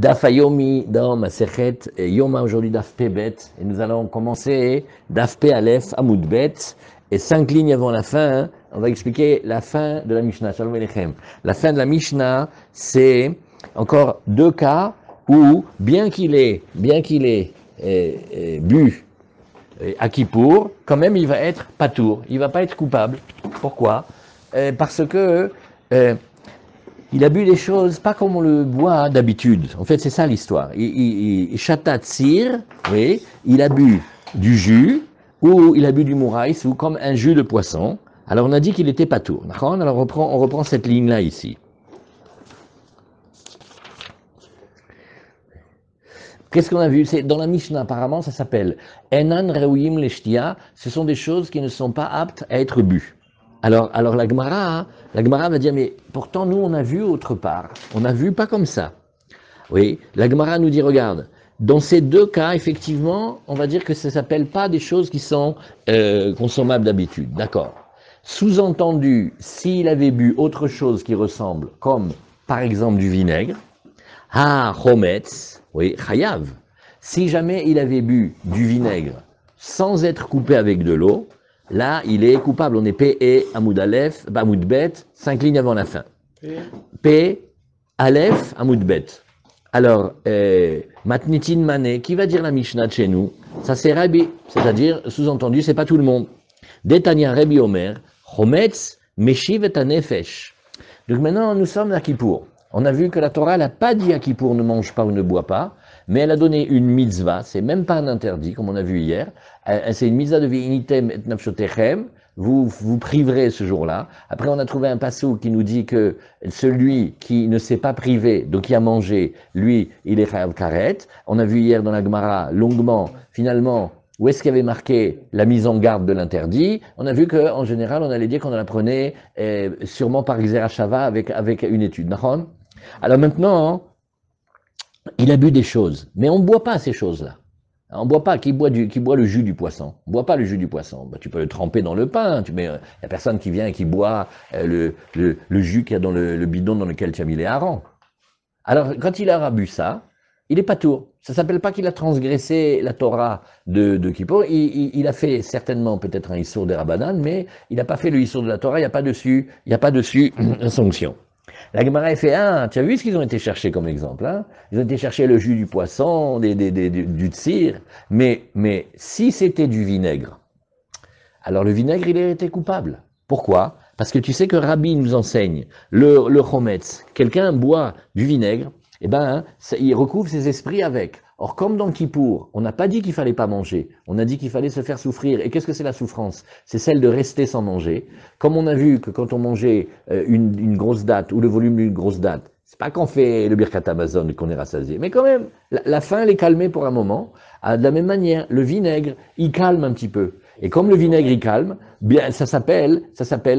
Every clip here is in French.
Daf Ayomi dans Masechet Yoma aujourd'hui Daf Pebet et nous allons commencer Daf Pe Aleph Amud Bet et 5 lignes avant la fin, on va expliquer la fin de la Mishnah. Shalom Aleichem. La fin de la Mishnah, c'est encore deux cas où bien qu'il ait bu à Kippour, quand même il va être patour, il va pas être coupable. Pourquoi? Parce que il a bu des choses pas comme on le boit d'habitude. En fait, c'est ça l'histoire. Chatat sir, oui, il a bu du jus, ou il a bu du mouraïs, ou comme un jus de poisson. Alors on a dit qu'il était patour. D'accord? Alors on reprend cette ligne-là ici. Qu'est-ce qu'on a vu? C'est dans la Mishnah, apparemment, ça s'appelle Enan Reuyim Leshtia. Ce sont des choses qui ne sont pas aptes à être bues. Alors la Gemara va dire, mais pourtant nous on a vu autre part, on a vu pas comme ça. Oui, la Gemara nous dit, regarde, dans ces deux cas, effectivement, on va dire que ça s'appelle pas des choses qui sont consommables d'habitude, d'accord. Sous-entendu, s'il avait bu autre chose qui ressemble, comme par exemple du vinaigre, chometz, oui, chayav. Si jamais il avait bu du vinaigre sans être coupé avec de l'eau, là, il est coupable. On est P et Amoud Aleph, Amoud Bet, 5 lignes avant la fin. P, Aleph, Amoud Bet. Alors, Matnitin Mané, qui va dire la Mishnah de chez nous? Ça c'est Rabbi, c'est-à-dire, sous-entendu, c'est pas tout le monde. Detania Rabbi Omer, Chometz, Meshiv et Anefesh. Donc maintenant, nous sommes à Kippour. On a vu que la Torah n'a pas dit à Kippour ne mange pas ou ne boit pas, mais elle a donné une mitzvah, c'est même pas un interdit, comme on a vu hier, c'est une mitzvah de Ve'initem et Nafshotechem, vous priverez ce jour-là. Après, on a trouvé un passage qui nous dit que celui qui ne s'est pas privé, donc qui a mangé, lui, il est chayav karet. On a vu hier dans la Gemara, longuement, finalement, où est-ce qu'il y avait marqué la mise en garde de l'interdit? On a vu qu'en général, on allait dire qu'on en apprenait sûrement par Xerashava avec une étude. Alors maintenant, il a bu des choses, mais on ne boit pas ces choses-là. On ne boit pas, qui boit le jus du poisson? On ne boit pas le jus du poisson. Tu peux le tremper dans le pain, il n'y a personne qui vient et qui boit le jus qu'il y a dans le bidon dans lequel tu as mis les harengs. Alors, quand il aura bu ça, il est patour. Ça ne s'appelle pas qu'il a transgressé la Torah de Kippour. Il a fait certainement peut-être un Issour de Rabbanan, mais il n'a pas fait le Issour de la Torah, il n'y a pas dessus une sanction. La Gemara fait, tu as vu ce qu'ils ont été chercher comme exemple, hein? Ils ont été chercher le jus du poisson, du tsir, mais si c'était du vinaigre, alors le vinaigre, il était coupable. Pourquoi? Parce que tu sais que Rabbi nous enseigne, le chometz, quelqu'un boit du vinaigre, il recouvre ses esprits avec. Or, comme dans Kippour, on n'a pas dit qu'il fallait pas manger, on a dit qu'il fallait se faire souffrir. Et qu'est-ce que c'est la souffrance? C'est celle de rester sans manger. Comme on a vu que quand on mangeait une grosse date, ou le volume d'une grosse date, c'est pas qu'on fait le Birkat Hamazon qu'on est rassasié, mais quand même, la faim, elle est calmée pour un moment. De la même manière, le vinaigre, il calme un petit peu. Et comme le vinaigre, il calme, bien, ça s'appelle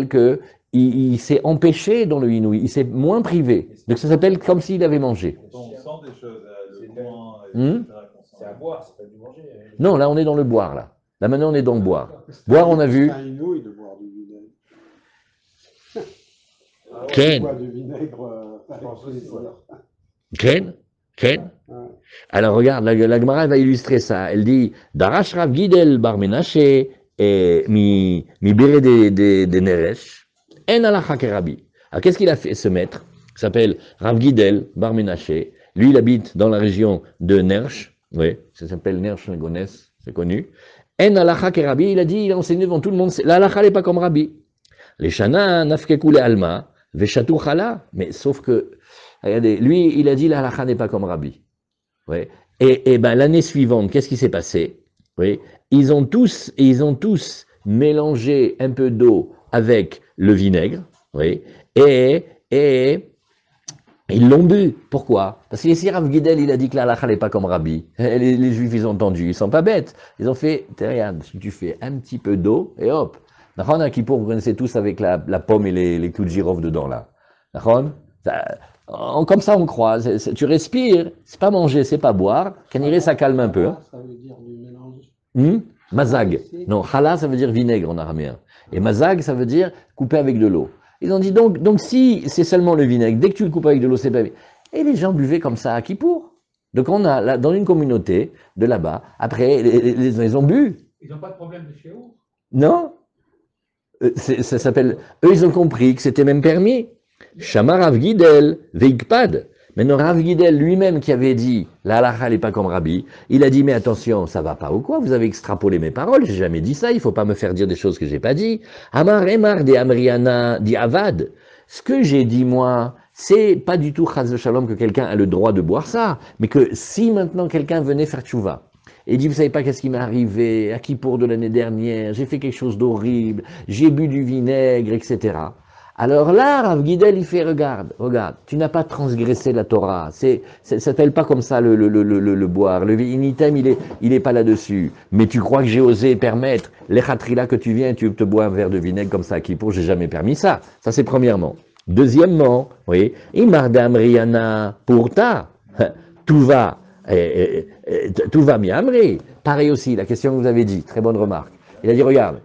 que il s'est empêché dans le inouï, il s'est moins privé. Donc ça s'appelle comme s'il avait mangé. On sent des choses, le moins, c'est à boire, c'est pas du manger. Non, là on est dans le boire, là. Là maintenant on est dans le boire. Boire, on a vu. C'est un inouï de boire du vinaigre. Ken. Boire du vinaigre Ken. Alors regarde, la Gemara va illustrer ça. Elle dit Darash Rav Gidel bar Menaché et mi bire de Neresh. En alacha kerabi. Alors qu'est-ce qu'il a fait ce maître? Il s'appelle Rav Gidel bar Menaché. Lui il habite dans la région de Nersh. Oui, ça s'appelle Nersh Negonès, c'est connu. En alacha kerabi, il a enseigné devant tout le monde. La halacha n'est pas comme Rabbi. Les shana nafkeku le alma veshatu chala. Mais sauf que regardez, lui, il a dit la halacha n'est pas comme Rabbi. Oui. Et l'année suivante, qu'est-ce qui s'est passé? Oui. Ils ont tous mélangé un peu d'eau avec le vinaigre. Oui. Et ils l'ont bu. Pourquoi? Parce que ici, Rav Gidel, il a dit que la halacha n'est pas comme Rabbi. Les Juifs, ils ont entendu. Ils sont pas bêtes. Ils ont fait, regarde, si tu fais un petit peu d'eau, et hop. D'accord, à Kippour, vous connaissez tous avec la pomme et les clous de girofle dedans, là. D'accord? Comme ça, on croit. Tu respires, c'est pas manger, c'est pas boire. Kaniré, ça calme un peu. Hein. Ça veut dire du mélange. Mazag. Non, chala, ça veut dire vinaigre en araméen. Et mazag, ça veut dire couper avec de l'eau. Ils ont dit donc si c'est seulement le vinaigre, dès que tu le coupes avec de l'eau, c'est pas. Et les gens buvaient comme ça à Kippour. Donc on a, là, dans une communauté de là-bas, après, ils ont bu. Ils n'ont pas de problème de shiur? Non? Ça s'appelle, eux, ils ont compris que c'était même permis. Shamar Rav Gidel, Veikpad. Maintenant, Rav Gidel lui-même qui avait dit, la halakha n'est pas comme Rabbi, il a dit, mais attention, ça va pas ou quoi? Vous avez extrapolé mes paroles, j'ai jamais dit ça, il faut pas me faire dire des choses que j'ai pas dit. Amar Emar de Amriana di Avad. Ce que j'ai dit, moi, c'est pas du tout chas de shalom que quelqu'un a le droit de boire ça, mais que si maintenant quelqu'un venait faire tchouva, et dit, vous savez pas qu'est-ce qui m'est arrivé, à Kippour de l'année dernière, j'ai fait quelque chose d'horrible, j'ai bu du vinaigre, etc. Alors là, Rav Gidel, il fait, regarde, tu n'as pas transgressé la Torah, ça s'appelle pas comme ça le boire, le vinitem, il est pas là-dessus, mais tu crois que j'ai osé permettre, les khatrila que tu viens, tu te bois un verre de vinaigre comme ça à Kippour, j'ai jamais permis ça, ça c'est premièrement. Deuxièmement, oui, Imardam Riana, pour ta, tout va mi-amri. Pareil aussi, la question que vous avez dit, très bonne remarque. Il a dit, regarde,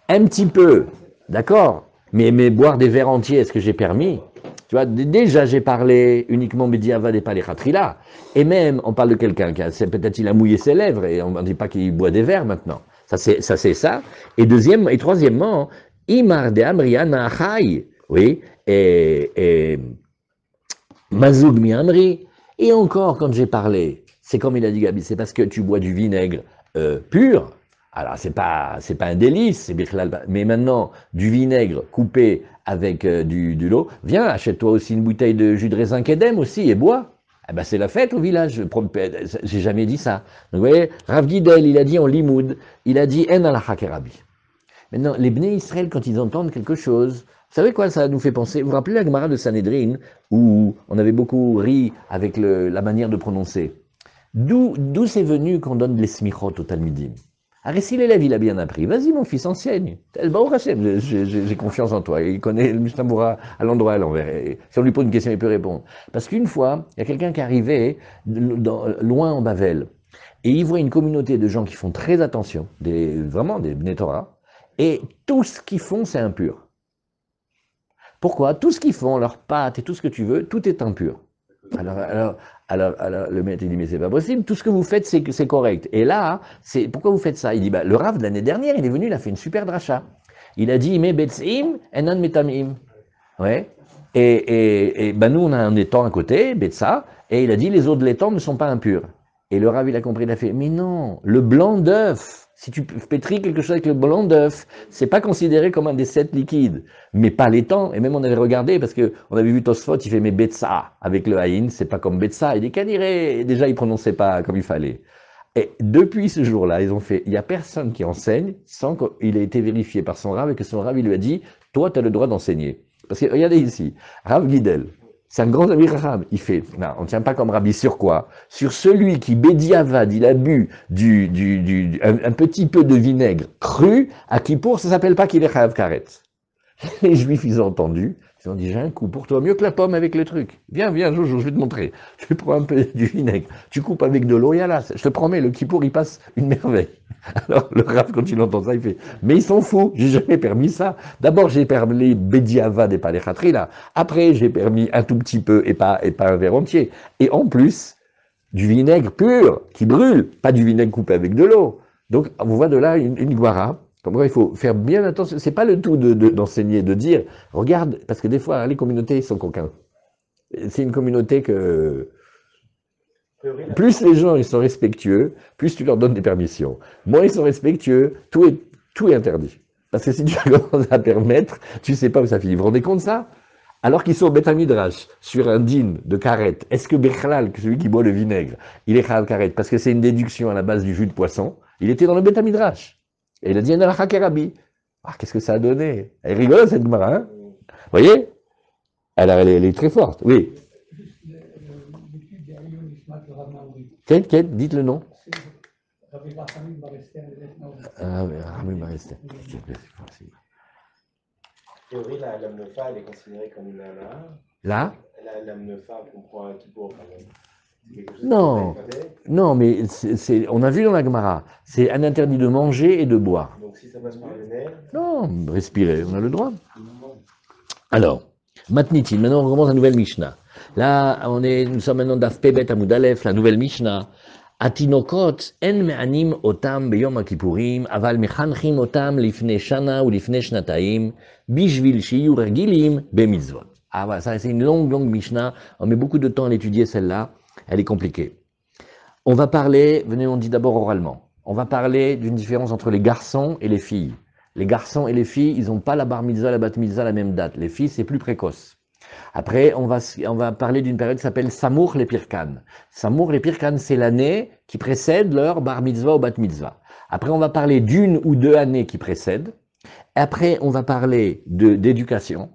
un petit peu, d'accord, mais boire des verres entiers, est-ce que j'ai permis? Tu vois, déjà j'ai parlé uniquement Bediavad et pas les Khatrila. Et même, on parle de quelqu'un qui a, peut-être il a mouillé ses lèvres, et on ne dit pas qu'il boit des verres maintenant. Ça c'est ça. Et troisièmement, Imar de Amriana Achai, oui, et Mazoug mi-amri. Et encore, quand j'ai parlé, c'est comme il a dit Gabi, c'est parce que tu bois du vinaigre pur. Alors, c'est pas un délice, c'est bichlal. Mais maintenant, du vinaigre coupé avec du lot, viens, achète-toi aussi une bouteille de jus de raisin Kedem aussi et bois. Eh ben, c'est la fête au village. J'ai jamais dit ça. Donc, vous voyez, Rav Gidel, il a dit en limoud, il a dit en alakha kerabi. Maintenant, les Bnei Israël, quand ils entendent quelque chose, vous savez quoi ça nous fait penser? Vous vous rappelez la Gemara de Sanhedrin, où on avait beaucoup ri avec la manière de prononcer. D'où c'est venu qu'on donne les smichot au Talmudim? Alors si l'élève il a bien appris, vas-y mon fils, enseigne. J'ai confiance en toi, il connaît le Mishnah Moura à l'endroit et à l'envers. Et si on lui pose une question, il peut répondre. Parce qu'une fois, il y a quelqu'un qui arrivait loin en Bavel, et il voit une communauté de gens qui font très attention, vraiment des Bnei Torah, et tout ce qu'ils font, c'est impur. Pourquoi? Tout ce qu'ils font, leurs pâtes et tout ce que tu veux, tout est impur. Alors, le maître, il dit, mais c'est pas possible, tout ce que vous faites, c'est correct. Et là, pourquoi vous faites ça? Il dit, le Rav de l'année dernière, il est venu, il a fait une super dracha. Il a dit, mais betzim, enan metamim. Ouais. Et nous, on a un étang à côté, betsa, et il a dit, les eaux de l'étang ne sont pas impures. Et le Rav, il a compris, il a fait, mais non, le blanc d'œuf, si tu pétris quelque chose avec le blanc d'œuf, c'est pas considéré comme un des 7 liquides, mais pas l'étang. Et même on avait regardé, parce que on avait vu Tosfot, il fait mais Betsa, avec le Haïn, c'est pas comme Betsa. Il dit Kaniré, déjà il prononçait pas comme il fallait. Et depuis ce jour-là, ils ont fait, il y a personne qui enseigne sans qu'il ait été vérifié par son Rav et que son Rav il lui a dit, toi tu as le droit d'enseigner. Parce que regardez ici, Rav Gidel, c'est un grand ami Raham. Il fait, non, on ne tient pas comme Rabbi sur quoi? Sur celui qui, Bédiavad, il a bu un petit peu de vinaigre cru, à Kippour, ça s'appelle pas qu'il est Chayav Karet. Les Juifs, ils ont entendu, ils ont dit, j'ai un coup pour toi, mieux que la pomme avec le truc. Viens, Jojo, je vais te montrer. Je prends un peu du vinaigre, tu coupes avec de l'eau, et là, je te promets, le Kippour, il passe une merveille. Alors, le Rav, quand il entend ça, il fait, mais ils sont fous, j'ai jamais permis ça. D'abord, j'ai permis Bédiavad et pas les Khatrila. Après, j'ai permis un tout petit peu et pas un verre entier. Et en plus, du vinaigre pur, qui brûle, pas du vinaigre coupé avec de l'eau. Donc, on voit de là une guara. Comme quoi, il faut faire bien attention. C'est pas le tout d'enseigner, de dire, regarde, parce que des fois, les communautés, ils sont coquins. C'est une communauté que, plus les gens, ils sont respectueux, plus tu leur donnes des permissions. Moins ils sont respectueux, tout est interdit. Parce que si tu commences à permettre, tu sais pas où ça finit. Vous vous rendez compte de ça? Alors qu'ils sont au Beth Midrash, sur un din de karet, est-ce que Bechlal, celui qui boit le vinaigre, il est chayav karet? Parce que c'est une déduction à la base du jus de poisson. Il était dans le Beth Midrash. Et il a dit, Enalcha kerabi. Ah, qu'est-ce que ça a donné? Elle rigole, cette Gemara, hein? Vous voyez? Alors, elle est très forte, oui. Dites le nom. Ah, Rami Marester. A priori, la lame Nefa, elle est considérée comme une ala. Là? La lame Nefa comprend un Kippour, quand même. Non, mais on a vu dans la Gemara, c'est un interdit de manger et de boire. Donc si ça passe par le nerf. Non, respirer, on a le droit. Alors, Matnitin, maintenant on recommence la nouvelle Mishnah. Là, nous sommes maintenant d'Af Pebet Amud Aleph, la nouvelle Mishnah. Atinokot en me'anim otam beyom kippurim, aval mechanchim otam lifne shana ou lifne shnataim, bishvil shiyu regilim bemitzvot. Ah voilà, ça c'est une longue Mishnah. On met beaucoup de temps à l'étudier celle-là. Elle est compliquée. On va parler, venez, on dit d'abord oralement. On va parler d'une différence entre les garçons et les filles. Les garçons et les filles, ils n'ont pas la bar mitzvah, la bat mitzvah à la même date. Les filles, c'est plus précoce. Après, on va parler d'une période qui s'appelle Samour les Pirkan. Samour les Pirkan, c'est l'année qui précède leur bar mitzvah ou bat mitzvah. Après, on va parler d'une ou deux années qui précèdent. Après, on va parler d'éducation.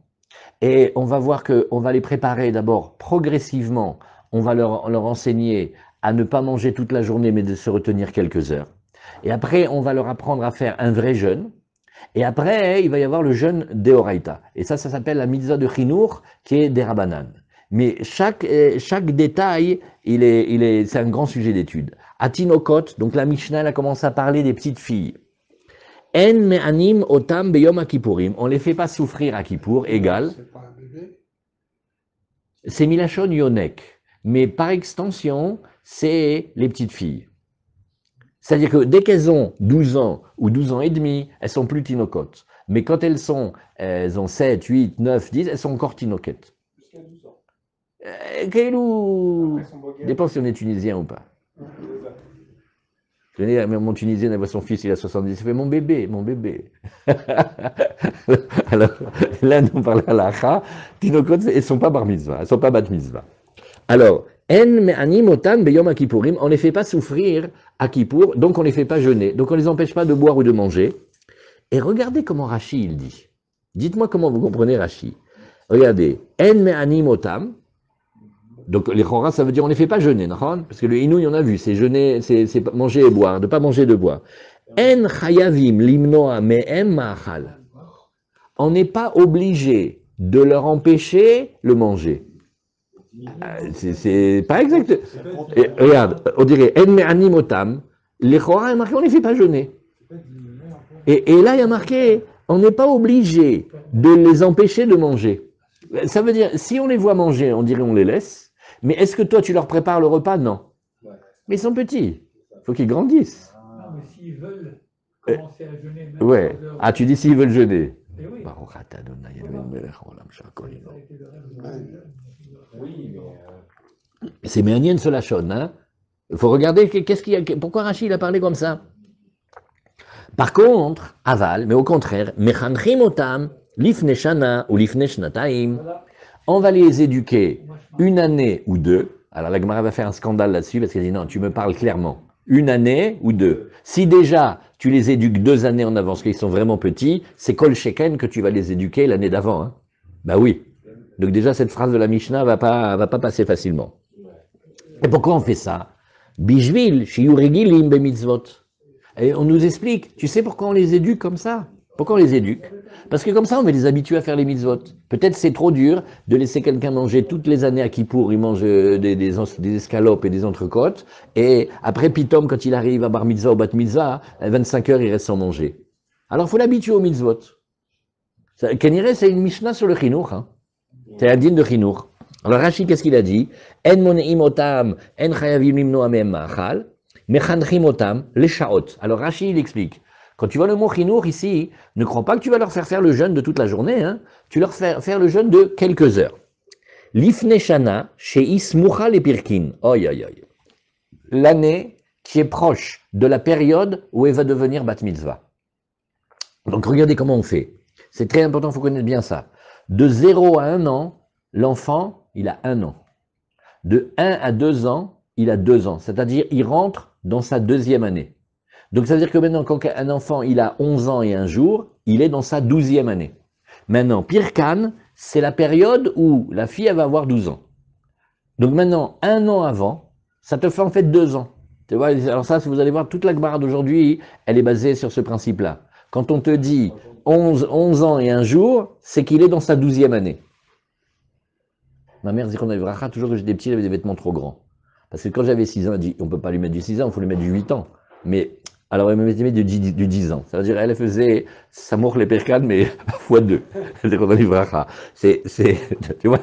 Et on va voir qu'on va les préparer d'abord progressivement. On va leur enseigner à ne pas manger toute la journée, mais de se retenir quelques heures. Et après, on va leur apprendre à faire un vrai jeûne. Et après, il va y avoir le jeûne d'Eoraita. Et ça s'appelle la mitzvah de Chinour, qui est des Rabanan. Mais chaque détail, c'est un grand sujet d'étude. À Tinokot, donc la Mishnah, elle a commencé à parler des petites filles. En me'anim otam beyom kippurim. On les fait pas souffrir à Kippour, égal. C'est pas un bébé. C'est Milachon Yonek. Mais par extension, c'est les petites filles. C'est-à-dire que dès qu'elles ont 12 ans ou 12 ans et demi, elles sont plus tinocotes. Mais quand elles ont 7, 8, 9, 10, elles sont encore tinoquettes. Jusqu'à 12 ans. Kailou Après son boguet. dépend si on est tunisien ou pas. C'est ça. Je connais mon tunisien, elle voit son fils, il a 70, il fait mon bébé, mon bébé. Alors là, nous parlons à l'Acha, tinocotes, elles ne sont pas bar mitzvah, elles ne sont pas bat mitzvah. Alors, en me'anim otam beyom kippurim, on ne les fait pas souffrir à Kippour, donc on ne les fait pas jeûner, donc on ne les empêche pas de boire ou de manger. Et regardez comment Rashi il dit. Dites-moi comment vous comprenez Rashi. Regardez, en me'anim otam, donc les choras ça veut dire on ne les fait pas jeûner, parce que le inouï on a vu, c'est jeûner, c'est manger et boire, de ne pas manger et de boire. En chayavim limnoa me'em ma'achal. On n'est pas obligé de leur empêcher le manger. C'est pas exact. Et, regarde, on dirait en me'anim otam, les choras est marqué on ne les fait pas jeûner. Et là il y a marqué on n'est pas obligé de les empêcher de manger. Ça veut dire si on les voit manger, on dirait on les laisse. Mais est-ce que toi tu leur prépares le repas? Non. Mais ils sont petits. Il faut qu'ils grandissent. Non, mais s'ils veulent commencer à jeûner, même Ouais. 3 heures, Ah, tu dis s'ils veulent jeûner. eh oui. Baruch atah Adonai Eloheinu melech haolam she'akol Ça a été le rêve de Ouais. Oui, mais. C'est Méanienne ce lachon, hein. Il faut regarder qu'est-ce qu'il y a, pourquoi Rachid a parlé comme ça. Par contre, aval, mais au contraire, mechanchim otam, lifne shana ou lifne shnataim, on va les éduquer une année ou deux. Alors la Gemara va faire un scandale là-dessus parce qu'elle dit non, tu me parles clairement. Une année ou deux. Si déjà tu les éduques 2 années en avance, qu'ils sont vraiment petits, c'est kol sheken que tu vas les éduquer l'année d'avant. Hein. Bah oui. Donc déjà cette phrase de la Mishnah va pas passer facilement. Et pourquoi on fait ça? Bishvil shiyu regilim bemitzvot. Et on nous explique, tu sais pourquoi on les éduque comme ça? Pourquoi on les éduque? Parce que comme ça, on va les habituer à faire les mitzvot. Peut-être c'est trop dur de laisser quelqu'un manger toutes les années à Kippour, il mange des escalopes et des entrecôtes, et après Pitom, quand il arrive à bar mitzvah ou bat mitzvah, à 25 heures, il reste sans manger. Alors, il faut l'habituer aux mitzvot. Kenire, c'est une Mishnah sur le chinour. Hein. C'est un digne de chinour. Alors, Rashi, qu'est-ce qu'il a dit? En moneim otam, en chayavim limno amem ma'achal, mechanchim otam, les shaot. Alors, Rashi, il explique. Quand tu vois le mot chinour ici, ne crois pas que tu vas leur faire le jeûne de toute la journée. Hein. Tu leur fais faire le jeûne de quelques heures. L'ifne shana, chez ismucha les pirkin. Oi, oi, oi. L'année qui est proche de la période où elle va devenir bat mitzvah. Donc regardez comment on fait. C'est très important, il faut connaître bien ça. De 0 à 1 an, l'enfant, il a 1 an. De 1 à 2 ans, il a 2 ans. C'est-à-dire, il rentre dans sa 2e année. Donc ça veut dire que maintenant, quand un enfant il a 11 ans et 1 jour, il est dans sa 12e année. Maintenant, Pirkan, c'est la période où la fille elle va avoir 12 ans. Donc maintenant, 1 an avant, ça te fait en fait 2 ans. Tu vois, alors ça, si vous allez voir, toute la Gemara d'aujourd'hui, elle est basée sur ce principe-là. Quand on te dit 11 ans et 1 jour, c'est qu'il est dans sa 12e année. Ma mère dit qu'on avait vracha, toujours que j'étais petit, elle avait des vêtements trop grands. Parce que quand j'avais 6 ans, elle dit, on ne peut pas lui mettre du 6 ans, il faut lui mettre du 8 ans. Mais alors elle me mettait du 10 ans. Ça veut dire elle faisait Samour les Perkan, mais x2. C'est qu'on a dit vracha. Tu vois,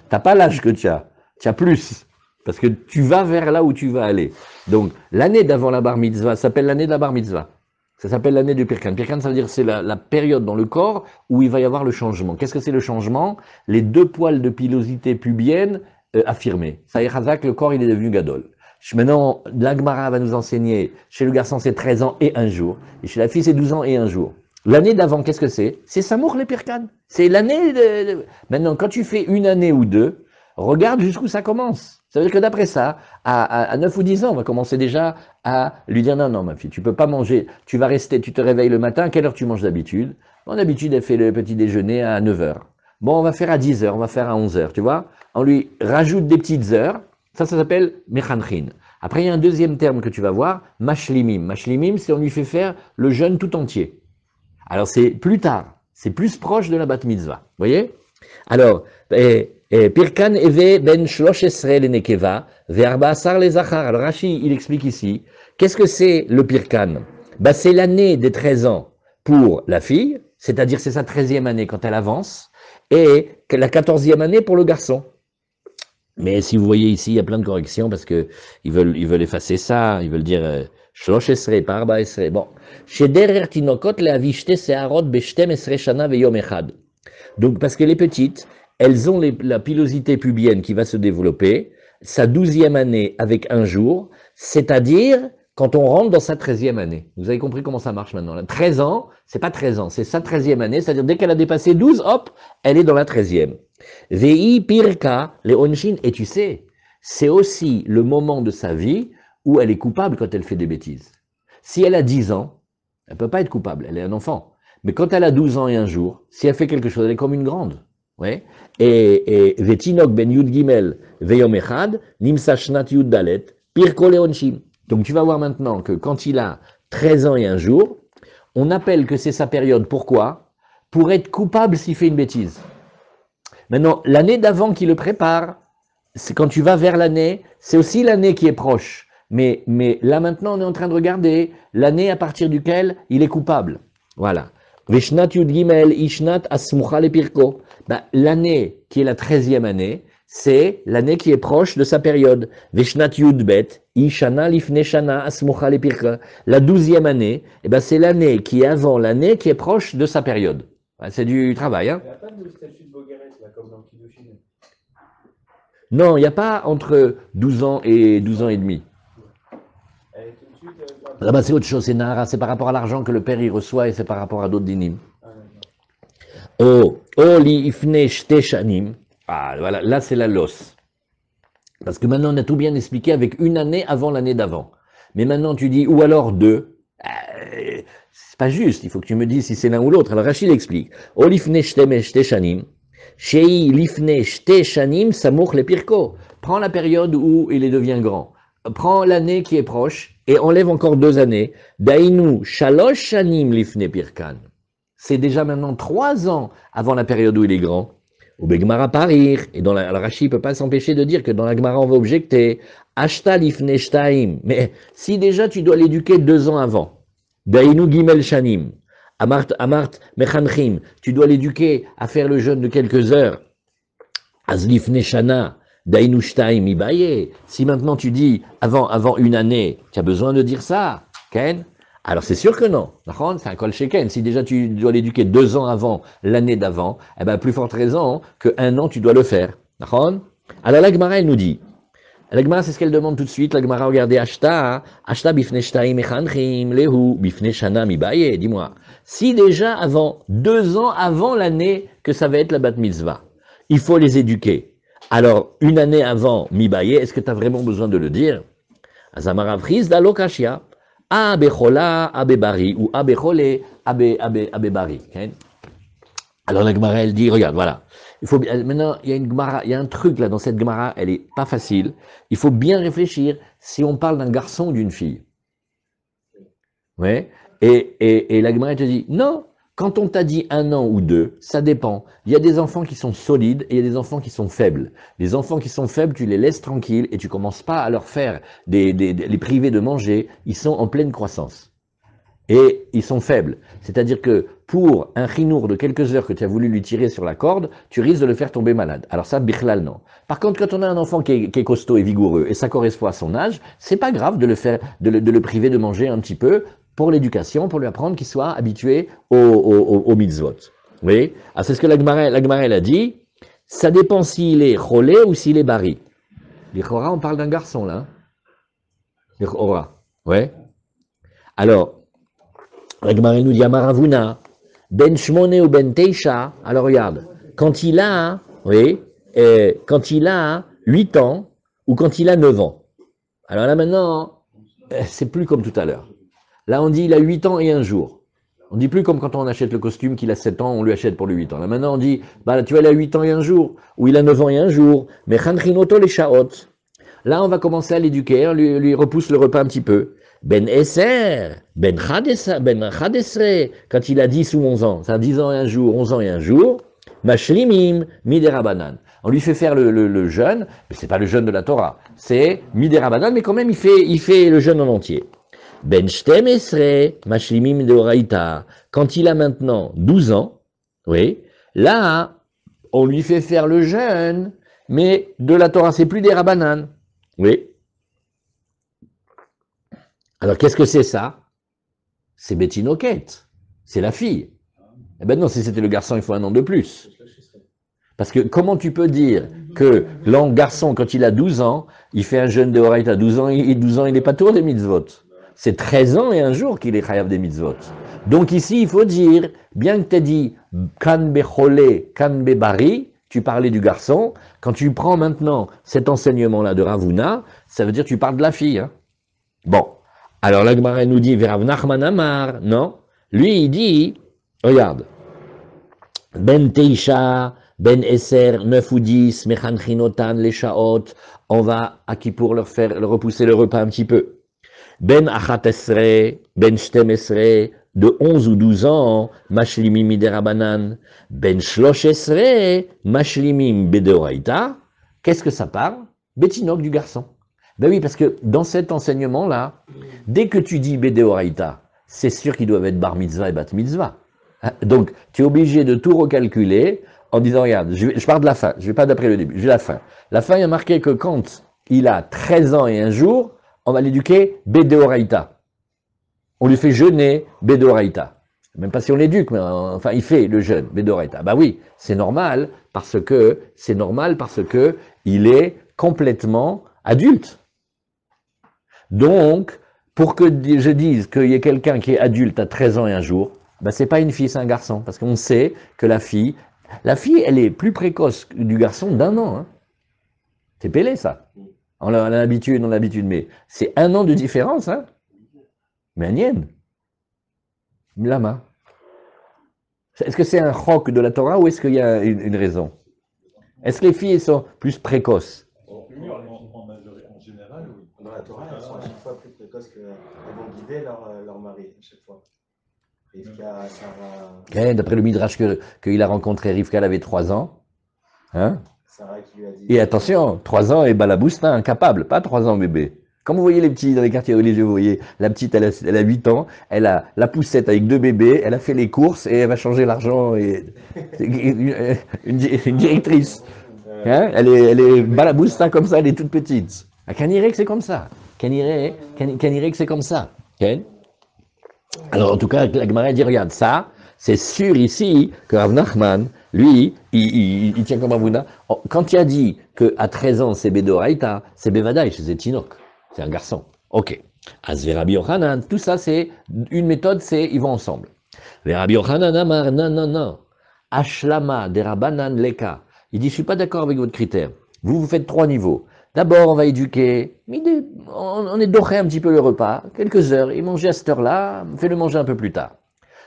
t'as pas l'âge que tu as. tu as plus. Parce que tu vas vers là où tu vas aller. Donc, l'année d'avant la bar mitzvah s'appelle l'année de la bar mitzvah. Ça s'appelle l'année du Pirkan. Pirkan, ça veut dire que c'est la période dans le corps où il va y avoir le changement. Qu'est-ce que c'est le changement? Les 2 poils de pilosité pubienne affirmés. Ça y est, Hazak, le corps, il est devenu gadol. Maintenant, l'Agmara va nous enseigner, chez le garçon, c'est 13 ans et 1 jour. Et chez la fille, c'est 12 ans et 1 jour. L'année d'avant, qu'est-ce que c'est? C'est Samour les Pirkan. C'est l'année de... Maintenant, quand tu fais une année ou 2, regarde jusqu'où ça commence. Ça veut dire que d'après ça, à 9 ou 10 ans, on va commencer déjà à lui dire non, non, ma fille, tu peux pas manger, tu vas rester, tu te réveilles le matin, à quelle heure tu manges d'habitude? Bon, d'habitude, elle fait le petit déjeuner à 9 heures. Bon, on va faire à 10 heures, on va faire à 11 heures, tu vois? On lui rajoute des petites heures, ça s'appelle mechanchin. Après, il y a un deuxième terme que tu vas voir, mashlimim. Mashlimim, c'est on lui fait faire le jeûne tout entier. Alors, c'est plus tard, c'est plus proche de la bat mitzvah, vous voyez? Alors, Pirkan eve ben 13 le nekeva, ve'arba'asar le zachar. Alors Rashi, il explique ici, qu'est-ce que c'est le Pirkan? Bah, c'est l'année des 13 ans pour la fille, c'est-à-dire c'est sa 13e année quand elle avance, et la 14e année pour le garçon. Mais si vous voyez ici, il y a plein de corrections parce que ils veulent effacer ça, ils veulent dire 13 pas 14. Bon, chez derer tinokot le avishte seharot beshtem esre shana veyom echad. Donc parce que les petites, elles ont la pilosité pubienne qui va se développer, sa 12e année avec 1 jour, c'est-à-dire quand on rentre dans sa 13e année. Vous avez compris comment ça marche maintenant. 13 ans, c'est pas 13 ans, c'est sa 13e année, c'est-à-dire dès qu'elle a dépassé 12, hop, elle est dans la 13e. Vei pirka, les onshin, et tu sais, c'est aussi le moment de sa vie où elle est coupable quand elle fait des bêtises. Si elle a 10 ans, elle peut pas être coupable, elle est un enfant. Mais quand elle a 12 ans et 1 jour, si elle fait quelque chose, elle est comme une grande. Ouais. Et Vetinok ben Yud Gimel Veyom Echad, Nimsa Shnat Yud Dalet, Pirko Leonshim. Donc tu vas voir maintenant que quand il a 13 ans et 1 jour, on appelle que c'est sa période. Pourquoi? Pour être coupable s'il fait une bêtise. Maintenant, l'année d'avant qui le prépare, c'est quand tu vas vers l'année, c'est aussi l'année qui est proche. Mais là maintenant, on est en train de regarder l'année à partir duquel il est coupable. Voilà. Veshnat Yud Gimel Ishnat Asmucha le Pirko. L'année qui est la 13e année, c'est l'année qui est proche de sa période. Veshnat Yud Bet Ishana Lifne Shana Asmucha le Pirko. La 12e année, c'est l'année qui est avant l'année qui est proche de sa période. C'est du travail. Hein. Il n'y a pas de statut de Bogaret, là, comme dans Kiddushin. Non, il n'y a pas entre 12 ans et 12 ans et demi. Là-bas, c'est autre chose, c'est Nahara, c'est par rapport à l'argent que le père y reçoit et c'est par rapport à d'autres dinim. Li ifne shte shanim. Ah, voilà, là c'est la losse. Parce que maintenant on a tout bien expliqué avec une année avant l'année d'avant. Mais maintenant tu dis, ou alors 2. C'est pas juste, il faut que tu me dises si c'est l'un ou l'autre. Alors Rachid explique. Lifne shte shanim. Shei lifne shte shanim samour le pirko. Prends la période où il devient grand. Prends l'année qui est proche et enlève encore 2 années. Dainu shalosh shanim lifne pirkan. C'est déjà maintenant 3 ans avant la période où il est grand. Au Begmara parir. Et dans la Rashi ne peut pas s'empêcher de dire que dans la Gemara on va objecter. Ashta lifne shtaim. Mais si déjà tu dois l'éduquer 2 ans avant. Dainu gimel shanim. Amart mechanchim. Tu dois l'éduquer à faire le jeûne de quelques heures. Az lifne shana. Dainu shtaim ibaye. Si maintenant tu dis avant une année, tu as besoin de dire ça. Ken? Alors c'est sûr que non, c'est un kol sheken. Si déjà tu dois l'éduquer 2 ans avant l'année d'avant, plus forte raison que 1 an tu dois le faire. Alors la Gemara elle nous dit, la Gemara c'est ce qu'elle demande tout de suite, la Gemara regardez Ashta bifne shtaim mechanchim lehu bifne shana mibaye, dis-moi, si déjà 2 ans avant l'année que ça va être la bat mitzvah, il faut les éduquer. Alors une année avant mibaye, est-ce que tu as vraiment besoin de le dire? Azamara prise d'alokashia. Abechola, abebari, ou abechole, abebari. Alors la Gemara, elle dit, regarde, voilà. Maintenant, il y a un truc là dans cette Gemara, elle est pas facile. Il faut bien réfléchir si on parle d'un garçon ou d'une fille. Ouais. Et la Gemara, elle te dit, non, quand on t'a dit 1 an ou 2, ça dépend. Il y a des enfants qui sont solides et il y a des enfants qui sont faibles. Les enfants qui sont faibles, tu les laisses tranquilles et tu commences pas à leur faire les priver de manger. Ils sont en pleine croissance. Et ils sont faibles. C'est-à-dire que pour un chinour de quelques heures que tu as voulu lui tirer sur la corde, tu risques de le faire tomber malade. Alors ça, bichlal, non. Par contre, quand on a un enfant qui est costaud et vigoureux, et ça correspond à son âge, c'est pas grave de le faire, de le priver de manger un petit peu pour l'éducation, pour lui apprendre qu'il soit habitué au mitzvot. Oui. Alors c'est ce que la Gemara elle a dit. Ça dépend s'il est cholé ou s'il est bari. L'Ichora, on parle d'un garçon là. L'Ichora. Ouais. Alors, la Gemara nous dit Amaravuna, ben shmone ou ben teisha. Alors regarde, quand il a, quand il a 8 ans ou quand il a 9 ans. Alors là maintenant, c'est plus comme tout à l'heure. Là on dit il a 8 ans et un jour. On dit plus comme quand on achète le costume qu'il a 7 ans, on lui achète pour les 8 ans. Là maintenant on dit, bah tu vois il a 8 ans et un jour, ou il a 9 ans et un jour, mais chanchinoto les shaot. Là on va commencer à l'éduquer, lui repousse le repas un petit peu. Ben Esser, Ben Chadesre, quand il a 10 ou 11 ans, c'est-à-dire 10 ans et un jour, 11 ans et un jour, Mashlimim, Miderabanan. On lui fait faire le jeûne, mais c'est pas le jeûne de la Torah, c'est Miderabanan, mais quand même il fait le jeûne en entier. Ben Shtem Esre, Mashlimim Deoraita. Quand il a maintenant 12 ans, oui, là, on lui fait faire le jeûne, mais de la Torah, c'est plus des Rabanan. Oui. Alors, qu'est-ce que c'est ça? C'est Bétinoquette. C'est la fille. Eh ben non, si c'était le garçon, il faut un an de plus. Parce que comment tu peux dire que l'an garçon, quand il a 12 ans, il fait un jeûne de Horaïta, 12 ans, il n'est pas tour des mitzvot. C'est 13 ans et un jour qu'il est chayav des mitzvot. Donc ici, il faut dire, bien que tu aies dit kan bechole, kan bebari, tu parlais du garçon, quand tu prends maintenant cet enseignement-là de Ravuna, ça veut dire que tu parles de la fille. Hein. Bon. Alors la Gemara nous dit, Verav Nachman Amar, non. Lui, il dit, regarde, Ben Teisha, Ben Esser, 9 ou 10, Mechanchinotan, les Shaot, on va à Kippour leur repousser le repas un petit peu. Ben Achat Esre, Ben Shtem Esre, de 11 ou 12 ans, Mashlimim Miderabanan, Ben Shlosh Esre, Mashlimim Bedeoraita. Qu'est-ce que ça parle? Bétinok du garçon. Ben oui, parce que dans cet enseignement-là, dès que tu dis Bedeoraita, c'est sûr qu'ils doivent être bar mitzvah et bat mitzvah. Donc, tu es obligé de tout recalculer en disant, regarde, je pars de la fin, je ne vais pas d'après le début, je vais la fin. La fin, il y a marqué que quand il a 13 ans et un jour, on va l'éduquer Bedeoraita. On lui fait jeûner Bedeoraita. Même pas si on l'éduque, mais enfin, il fait le jeûne Bedeoraita. Bah oui, c'est normal parce que il est complètement adulte. Donc, pour que je dise qu'il y ait quelqu'un qui est adulte à 13 ans et un jour, ben c'est pas une fille, c'est un garçon. Parce qu'on sait que la fille, elle est plus précoce du garçon d'un an. Hein. C'est pélé, ça. On a l'habitude, mais c'est un an de différence. Hein. Mais Agnène. Lama. Est-ce que c'est un choc de la Torah ou est-ce qu'il y a une raison? Est-ce que les filles sont plus précoces? En général, oui. Dans la Torah, elles sont à chaque fois plus précoces qu'elles vont guider leur mari, à chaque fois. Rivka, Sarah. D'après le Midrash qu'il a rencontré, Rivka, elle avait 3 ans. Hein? Sarah qui lui a dit. Et attention, 3 ans et balaboustin, incapable, pas 3 ans bébé. Comme vous voyez les petits dans les quartiers religieux, vous voyez, la petite, elle a 8 ans, elle a la poussette avec 2 bébés, elle a fait les courses et elle va changer l'argent. Et une directrice. Hein? Elle est balaboustin comme ça, elle est toute petite. À Caniré que c'est comme ça. Caniré que c'est comme ça. Okay? Alors en tout cas, la Gemara dit, regarde, ça, c'est sûr ici que Rav Nachman, lui, il tient comme Ravuna. Quand il a dit qu'à 13 ans c'est Bedoraita, c'est Bevadaï, c'est Tinok. C'est un garçon. Ok. Asve Rabbi Yochanan, tout ça c'est une méthode, c'est ils vont ensemble. Rabbi Yochanan Amar, non. Ashlama de Rabbanan Leka. Il dit, je suis pas d'accord avec votre critère. Vous faites 3 niveaux. D'abord, on va éduquer. On est doré un petit peu le repas, quelques heures. Il mangeait à cette heure-là, fais-le manger un peu plus tard.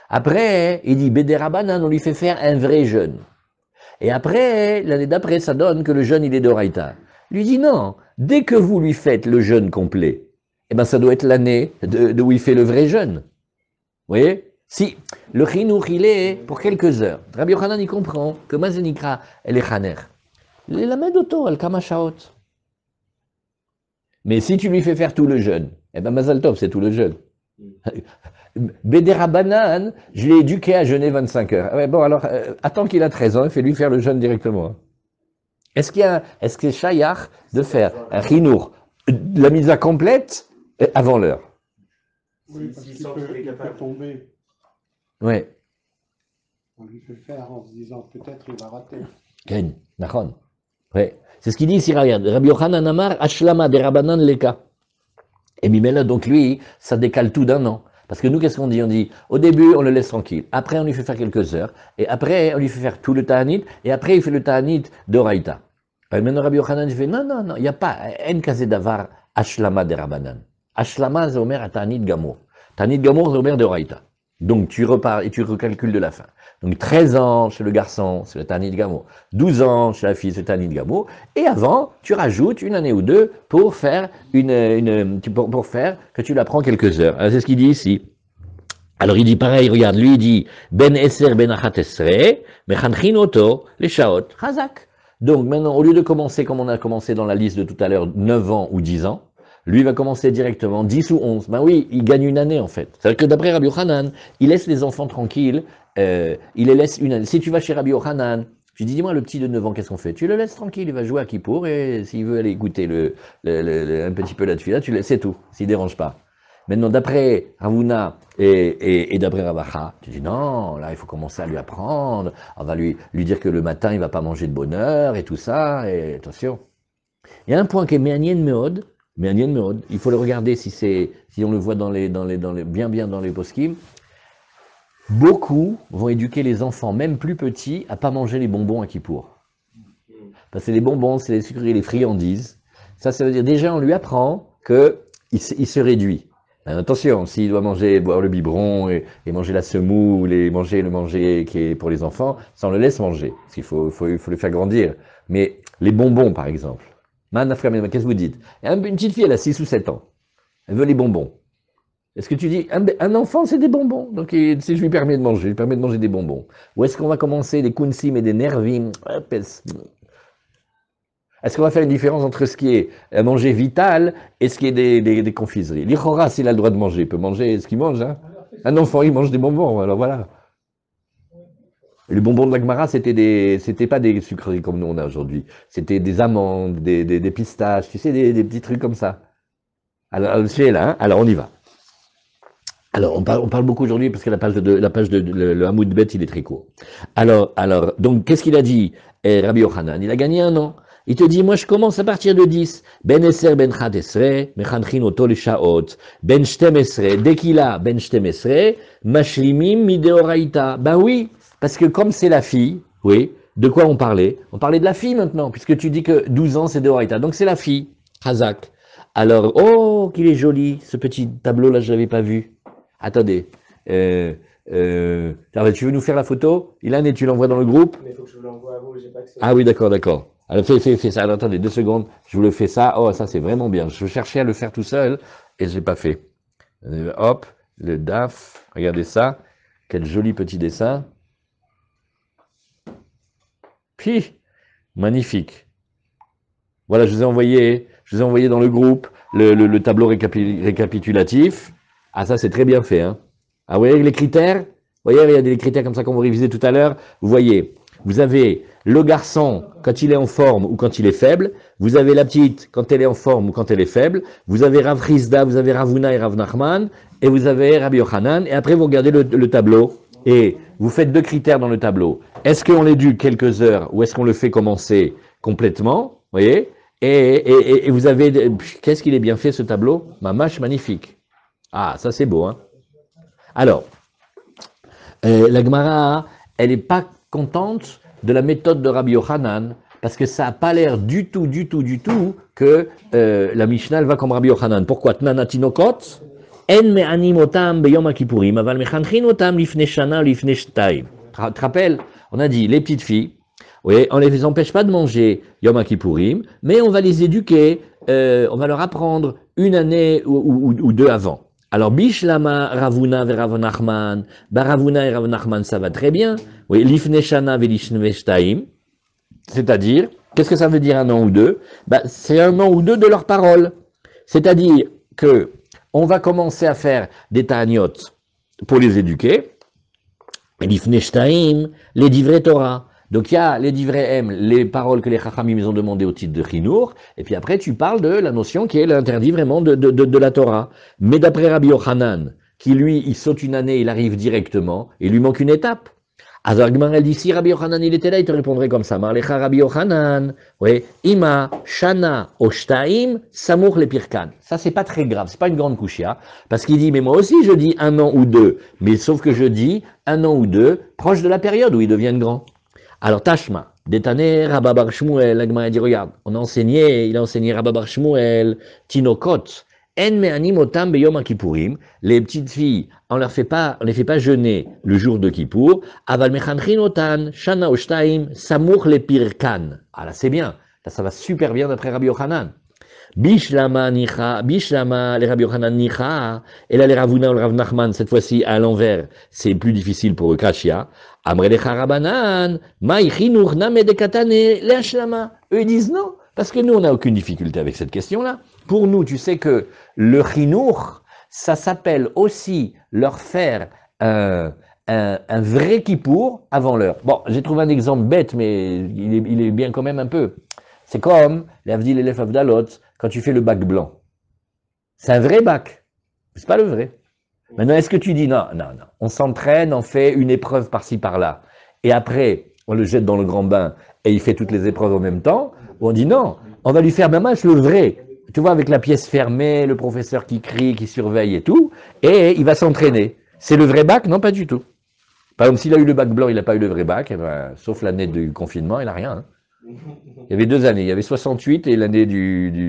Après, il dit, Bede Rabbanan, on lui fait faire un vrai jeûne. Et après, l'année d'après, ça donne que le jeûne, il est d'Oraïta. Lui dit non, dès que vous lui faites le jeûne complet, eh ben ça doit être l'année de où il fait le vrai jeûne. Vous voyez? Si le chinour, il est pour quelques heures. Rabbi Yochanan, il comprend que Mazenikra, elle est chaner. Il est la main d'auto, elle kamashaot. Mais si tu lui fais faire tout le jeûne, eh ben Mazal Tov, c'est tout le jeûne. Bédéra Banane, je l'ai éduqué à jeûner 25 heures. Ouais, bon, alors, attends qu'il a 13 ans, fais-lui faire le jeûne directement. Est-ce que c'est chayach de faire un chinour, la misa complète, avant l'heure? Oui, parce S'il qu'il sent peut, qu'il est il peut capable. tomber. Ouais. On lui fait faire en se disant peut-être il va rater. Ken, nachon. Ouais. C'est ce qu'il dit ici, regarde. Rabbi Yochanan Amar, Ashlama de Rabbanan Leka. Et Mimela, donc lui, ça décale tout d'un an. Parce que nous, qu'est-ce qu'on dit? On dit, au début, on le laisse tranquille. Après, on lui fait faire quelques heures. Et après, on lui fait faire tout le ta'anit. Et après, il fait le ta'anit d'Oraïta. Maintenant, Rabbi Yochanan, il fait, non, non, non, il n'y a pas, en kazé davar, Ashlama de Rabbanan. Ashlama, c'est omer à ta'anit gamour. Ta'anit gamour, c'est omer d'Oraïta. Donc, tu repars et tu recalcules de la fin. Donc 13 ans chez le garçon, c'est le Tanit Gamo. 12 ans chez la fille, c'est le Tanit Gamo. Et avant, tu rajoutes une année ou deux pour faire pour faire que tu l'apprends quelques heures. C'est ce qu'il dit ici. Alors il dit pareil, regarde, lui il dit Ben Esser Ben Achat Esre, Mechanchin Oto, les Shaot, Chazak. Donc maintenant, au lieu de commencer comme on a commencé dans la liste de tout à l'heure, 9 ans ou 10 ans, lui va commencer directement 10 ou 11. Ben oui, il gagne une année en fait. C'est-à-dire que d'après Rabbi Yochanan, il laisse les enfants tranquilles, il les laisse une année. Si tu vas chez Rabbi Yochanan, tu dis, dis-moi, le petit de 9 ans, qu'est-ce qu'on fait? Tu le laisses tranquille, il va jouer à Kippour, et s'il veut aller écouter un petit peu la tefila, tu le laisses, c'est tout, s'il ne dérange pas. Maintenant, d'après Ravuna et d'après Ravacha, tu dis, non, là, il faut commencer à lui apprendre, on va lui dire que le matin, il ne va pas manger de bonne heure, et tout ça, et attention. Il y a un point qui est Me'anien Meod, il faut le regarder si on le voit bien dans les poskim. Beaucoup vont éduquer les enfants, même plus petits, à pas manger les bonbons à Kippour. Parce que les bonbons, c'est les sucreries, les friandises. Ça veut dire déjà on lui apprend qu'il se réduit. Attention, s'il doit boire le biberon et manger la semoule et manger le manger qui est pour les enfants, ça on le laisse manger, parce qu'il faut le faire grandir. Mais les bonbons, par exemple. Qu'est-ce que vous dites? Une petite fille, elle a 6 ou 7 ans. Elle veut les bonbons. Est-ce que tu dis, un enfant, c'est des bonbons? Donc, si je lui permets de manger, je lui permets de manger des bonbons. Ou est-ce qu'on va commencer des kunsim et des nervim? Est-ce qu'on va faire une différence entre ce qui est à manger vital et ce qui est des confiseries? L'Ichora, s'il a le droit de manger, il peut manger ce qu'il mange. Hein? Un enfant, il mange des bonbons, alors voilà. Les bonbons de la Gemara, c'était pas des sucreries comme nous on a aujourd'hui. C'était des amandes, des pistaches, tu sais, des petits trucs comme ça. Alors, c'est là, hein? Alors on y va. Alors, on parle beaucoup aujourd'hui parce que la page de le Hamoud Bet, il est très court. Alors, donc, qu'est-ce qu'il a dit, Rabbi Yochanan? Il a gagné un an. Il te dit, moi, je commence à partir de 10. Ben Esser, Ben Chat Esre, Mechanchin Oto le Shaot, Ben Shtem Esre, dès qu'il a Ben Shtem Esre, Mashlimim Mideoraita. Ben oui, parce que comme c'est la fille, oui, de quoi on parlait? On parlait de la fille maintenant, puisque tu dis que 12 ans, c'est Deoraita. Donc, c'est la fille, Hazak. Alors, oh, qu'il est joli, ce petit tableau-là, je l'avais pas vu. Attendez, tu veux nous faire la photo, Ilan, et tu l'envoies dans le groupe? Mais il faut que je vous l'envoie à vous, j'ai pas accès. Ah oui, d'accord. Alors fais ça. Alors, attendez, 2 secondes, je vous le fais ça. Oh, ça c'est vraiment bien. Je cherchais à le faire tout seul et je l'ai pas fait. Hop, le DAF, regardez ça. Quel joli petit dessin. Puis, magnifique. Voilà, je vous ai envoyé dans le groupe le tableau récapitulatif. Ah, ça, c'est très bien fait. Hein. Ah, vous voyez les critères? Vous voyez, il y a des critères comme ça qu'on va réviser tout à l'heure. Vous voyez, vous avez le garçon quand il est en forme ou quand il est faible. Vous avez la petite quand elle est en forme ou quand elle est faible. Vous avez Rav Chizda, vous avez Ravuna et Rav Nachman. Et vous avez Rabbi Yochanan. Et après, vous regardez le tableau. Et vous faites 2 critères dans le tableau. Est-ce qu'on l'éduque quelques heures ou est-ce qu'on le fait commencer complètement? Vous voyez? Et vous avez... Qu'est-ce qu'il est bien fait, ce tableau? Mamash, magnifique. Ah, ça c'est beau, hein. Alors, la Gemara, elle n'est pas contente de la méthode de Rabbi Yochanan, parce que ça n'a pas l'air du tout que la Mishnah elle va comme Rabbi Yochanan. Pourquoi? Tnana tinokot, en me'anim otam beyom kippurim, aval mechanchin otam lifnei shana lifnei shtayim. Tu te rappelles? On a dit, les petites filles, oui, on ne les empêche pas de manger Yom Kippourim, mais on va les éduquer, on va leur apprendre une année ou 2 avant. Alors, Bishlama, Ravuna et Rav Nachman, Ravuna et Rav Nachman, ça va très bien. Oui, Lifnei Shana ve Lifnei Shtaim, c'est-à-dire, qu'est-ce que ça veut dire 1 an ou 2? C'est 1 an ou 2 de leur parole. C'est-à-dire que on va commencer à faire des ta'aniot pour les éduquer. Et l'ifnei shtaim, les divrei Torah. Donc il y a les divrei M, les paroles que les chachamim ont demandées au titre de chinour, et puis après tu parles de la notion qui est l'interdit vraiment de la Torah. Mais d'après Rabbi Yochanan, qui lui, il saute une année, il arrive directement, il lui manque une étape. Azargman, elle dit, si Rabbi Yochanan il était là, il te répondrait comme ça. Marlecha Rabbi Yochanan, oui, Ima, Shana, Oshtaim, Samour le Pirkan. Ça, c'est pas très grave, c'est pas une grande couchia, parce qu'il dit, mais moi aussi je dis 1 an ou 2, mais sauf que je dis 1 an ou 2, proche de la période où ils deviennent grands. Alors, Tashma, Détané, Rabba Bar Shmuel, l'Agma dit, regarde, il a enseigné Rabba Bar Shmuel, Tinokot, En me'anim otam beyom kippourim, les petites filles, on les fait pas jeûner le jour de Kippour, aval mechanchin otan, shana oshtaim, samour le pirkan. Ah là c'est bien, là ça va super bien d'après Rabbi Yochanan. Bishlama nicha, bishlama les Rabbi Yochanan nicha, et là les Ravuna ou le Rav Nachman, cette fois-ci à l'envers, c'est plus difficile pour eux, Krashia. Amrelecha Rabanan, maï chinuch name de katane, le ashlama. Eux ils disent non, parce que nous on n'a aucune difficulté avec cette question-là. Pour nous, tu sais que le chinour, ça s'appelle aussi leur faire un vrai kippour avant l'heure. Bon, j'ai trouvé un exemple bête, mais il est bien quand même un peu. C'est comme l'Avdil Elef Avdalot, quand tu fais le bac blanc. C'est un vrai bac, c'est pas le vrai. Maintenant, est-ce que tu dis non, on s'entraîne, on fait une épreuve par-ci par-là, et après, on le jette dans le grand bain, et il fait toutes les épreuves en même temps, ou on dit non, on va lui faire même le vrai. Tu vois, avec la pièce fermée, le professeur qui crie, qui surveille et tout, et il va s'entraîner. C'est le vrai bac? Non, pas du tout. Par exemple, s'il a eu le bac blanc, il n'a pas eu le vrai bac, eh ben, sauf l'année du confinement, il n'a rien. Hein. Il y avait 2 années, il y avait 68 et l'année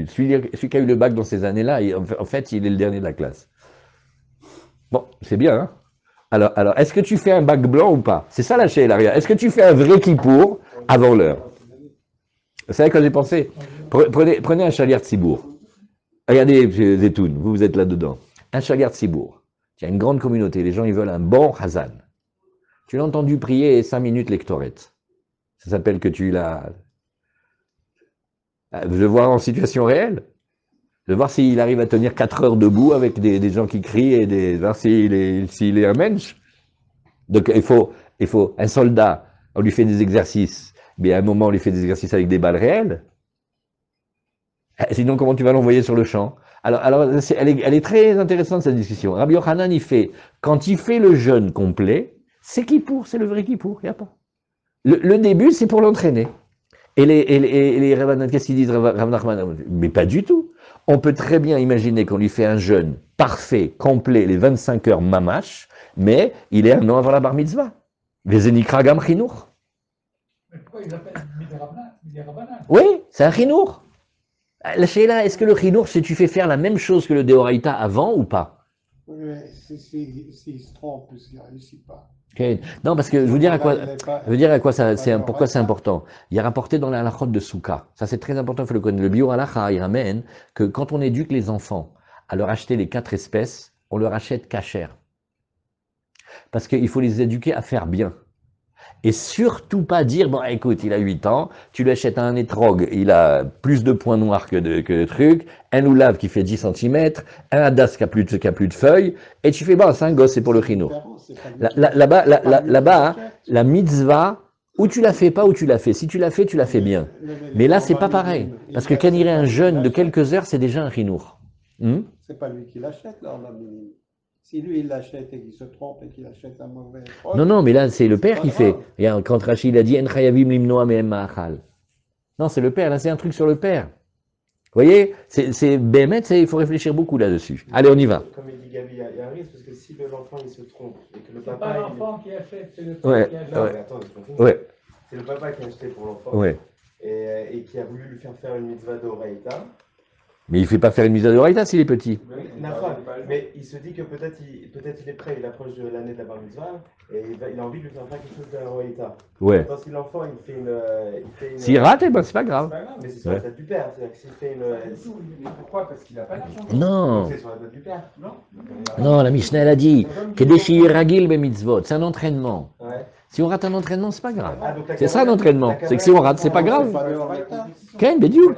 celui qui a eu le bac dans ces années-là, en fait, il est le dernier de la classe. Bon, c'est bien, hein. Alors, est-ce que tu fais un bac blanc ou pas? C'est ça la chez l'arrière. Est-ce que tu fais un vrai kippour avant l'heure? Vous savez, quand j'ai pensé, prenez un chalier Tzibour. Regardez, Zetoun, vous êtes là-dedans. Un chalier Tzibour. Il y a une grande communauté, les gens ils veulent un bon Hazan. Tu l'as entendu prier 5 minutes lectoret. Ça s'appelle que tu l'as... De voir en situation réelle. De voir s'il arrive à tenir 4 heures debout avec des gens qui crient et de voir s'il est un mensch. Donc il faut un soldat, on lui fait des exercices, mais à un moment on lui fait des exercices avec des balles réelles. Sinon comment tu vas l'envoyer sur le champ? Alors elle est très intéressante cette discussion. Rabbi Yochanan quand il fait le jeûne complet, c'est Kippour, c'est le vrai Kippour, il n'y a pas. Le début c'est pour l'entraîner. Et les Rabbanan, qu'est-ce qu'ils disent, Rav Nachman? Mais pas du tout. On peut très bien imaginer qu'on lui fait un jeûne parfait, complet, les 25 heures mamash, mais il est 1 an avant la bar mitzvah. Vezenikra gam chinour. Mais pourquoi ils appellent Midirabanan? Oui, c'est un chinour. La Sheila, est-ce que le chinour, si tu fais faire la même chose que le Deoraita avant ou pas? Oui, mais s'il se trompe, s'il ne réussit pas. Okay. Non, parce que je veux dire à quoi pourquoi c'est important. Il y a rapporté dans la halachot de Souka. Ça, c'est très important, il faut le connaître. Le Biur Halacha, il ramène que quand on éduque les enfants à leur acheter les 4 espèces, on leur achète kasher. Parce qu'il faut les éduquer à faire bien. Et surtout pas dire, bon, écoute, il a 8 ans, tu lui achètes un étrog, il a plus de points noirs que de trucs, un loulav qui fait 10 cm, un hadas qui a plus de feuilles, et tu fais, bon, c'est un gosse, c'est pour le chino. Là-bas, la mitzvah, ou tu la fais pas, ou tu la fais. Si tu la fais, tu la fais bien. Mais là, c'est pas pareil. Parce que quand il y a un jeûne de quelques heures, c'est déjà un chinour. C'est pas lui qui l'achète, là, si lui, il l'achète et qu'il se trompe et qu'il achète un mauvais... Non, mais là, c'est le père qui fait. Regarde, quand Rachid a dit, En chayavim limnoa me'em ma'achal. Non, c'est le père, là, c'est un truc sur le père. Vous voyez, il faut réfléchir beaucoup là-dessus. Allez, on y va. Comme il dit Gabi, il y a un risque, parce que si l'enfant, il se trompe, et que le C'est papa... pas l'enfant qui achète, c'est le père qui achète. Non, mais attends, c'est le papa qui a acheté pour l'enfant, et qui a voulu lui faire une mitzvah d'Oraïta. Mais il ne fait pas faire une mise à l'oreille s'il est petit. Mais il se dit que peut-être il est prêt, il approche de l'année de la bar mitzvah et il a envie de lui faire quelque chose de l'oraïta. Ouais. Parce que l'enfant il fait une. S'il rate, eh ben, c'est pas grave. Mais c'est sur la tête du père. C'est-à-dire que s'il fait une. Pourquoi? Parce qu'il n'a pas d'argent. Non. C'est sur la tête du père. Non, la Mishnah elle a dit Kedeshi ragil be mitzvot, c'est un entraînement. Ouais. Si on rate un entraînement, c'est pas grave. Ah, C'est ça l'entraînement. C'est que si on rate, c'est pas grave. Ken, Bediouk.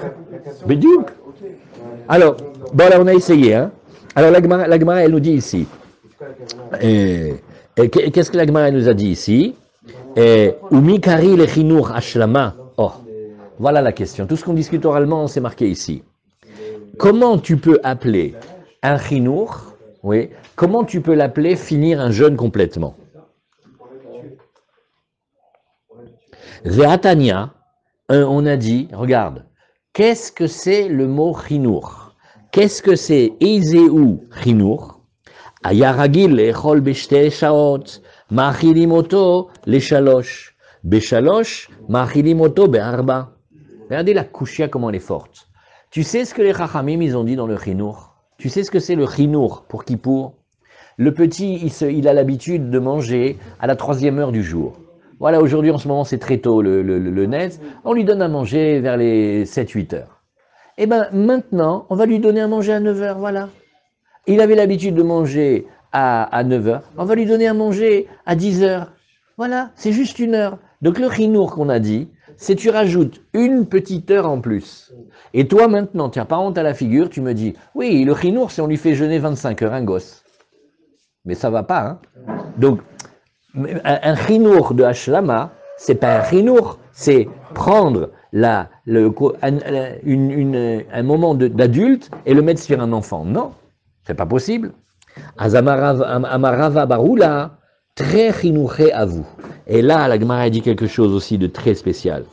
Alors, bon là on a essayé, hein. Alors la Gemara, elle nous dit ici. C'est quoi la Kavanah? Qu'est-ce que la Gemara nous a dit ici? Umi kari le chinour ashlama. Oh, voilà la question. Tout ce qu'on discute oralement, c'est marqué ici. Comment tu peux appeler un chinour, oui, comment tu peux l'appeler finir un jeûne complètement? Ve'atania, on a dit, regarde, qu'est-ce que c'est le mot chinour? Qu'est-ce que c'est Ezeu chinour? Ayaragil echol beshte shaot, ma'achilimoto leshalosh, beshalosh ma'achilimoto be'arba. Regardez la kushia comment elle est forte. Tu sais ce que les chachamim ils ont dit dans le chinour? Tu sais ce que c'est le chinour pour Kippour? Le petit, il a l'habitude de manger à la 3e heure du jour. Voilà, aujourd'hui, en ce moment, c'est très tôt le net. On lui donne à manger vers les 7-8 heures. Et bien, maintenant, on va lui donner à manger à 9 heures, voilà. Il avait l'habitude de manger à 9 heures. On va lui donner à manger à 10 heures. Voilà, c'est juste 1 heure. Donc, le chinour qu'on a dit, c'est tu rajoutes une petite heure en plus. Et toi, maintenant, tu n'as pas honte à la figure, tu me dis, oui, le chinour, c'est on lui fait jeûner 25 heures, un gosse. Mais ça va pas, hein. Donc, un chinour de Hashlama, c'est pas un chinour, c'est prendre un moment d'adulte et le mettre sur un enfant. Non, c'est pas possible. Amarava Barula, très chinouré à vous. Et là, la Gemara dit quelque chose aussi de très spécial.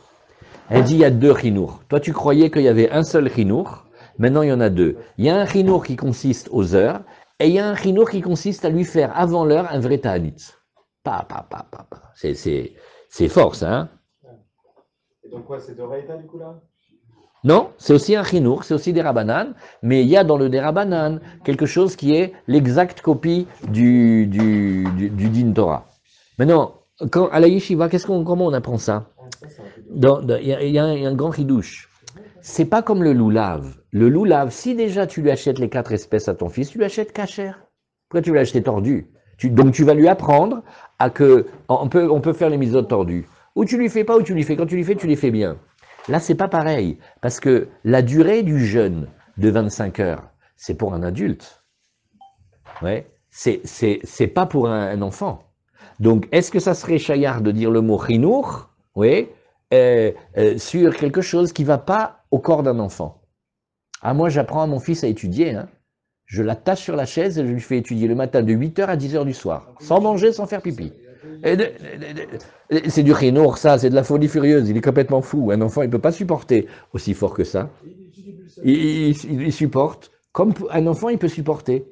Elle dit il y a 2 chinours. Toi, tu croyais qu'il y avait un seul chinour, maintenant il y en a 2. Il y a un chinour qui consiste aux heures, et il y a un chinour qui consiste à lui faire avant l'heure un vrai ta'anit. C'est fort, ça, hein? Et donc quoi, c'est de Raïta du coup là? Non, c'est aussi un chinour, c'est aussi des rabanan, mais il y a dans le des rabanan quelque chose qui est l'exacte copie du din Torah. Maintenant, à la yeshiva, comment on apprend ça? Il y a un grand chidouche. C'est pas comme le loulav. Le loulav, si déjà tu lui achètes les 4 espèces à ton fils, tu lui achètes kasher. Pourquoi tu lui achètes tordu? Donc tu vas lui apprendre à que on peut faire les misotes tordues. Ou tu lui fais pas, ou tu lui fais. Quand tu lui fais, tu les fais bien. Là, c'est pas pareil, parce que la durée du jeûne de 25 heures, c'est pour un adulte. Ouais, c'est pas pour un enfant. Donc, est-ce que ça serait chayard de dire le mot chinour, oui, sur quelque chose qui va pas au corps d'un enfant? Ah, moi, j'apprends à mon fils à étudier, hein. Je l'attache sur la chaise et je lui fais étudier le matin de 8h à 10h du soir, sans manger, sans faire pipi. C'est du chinour, ça, c'est de la folie furieuse, il est complètement fou. Un enfant, il ne peut pas supporter aussi fort que ça. Il supporte, comme un enfant, il peut supporter.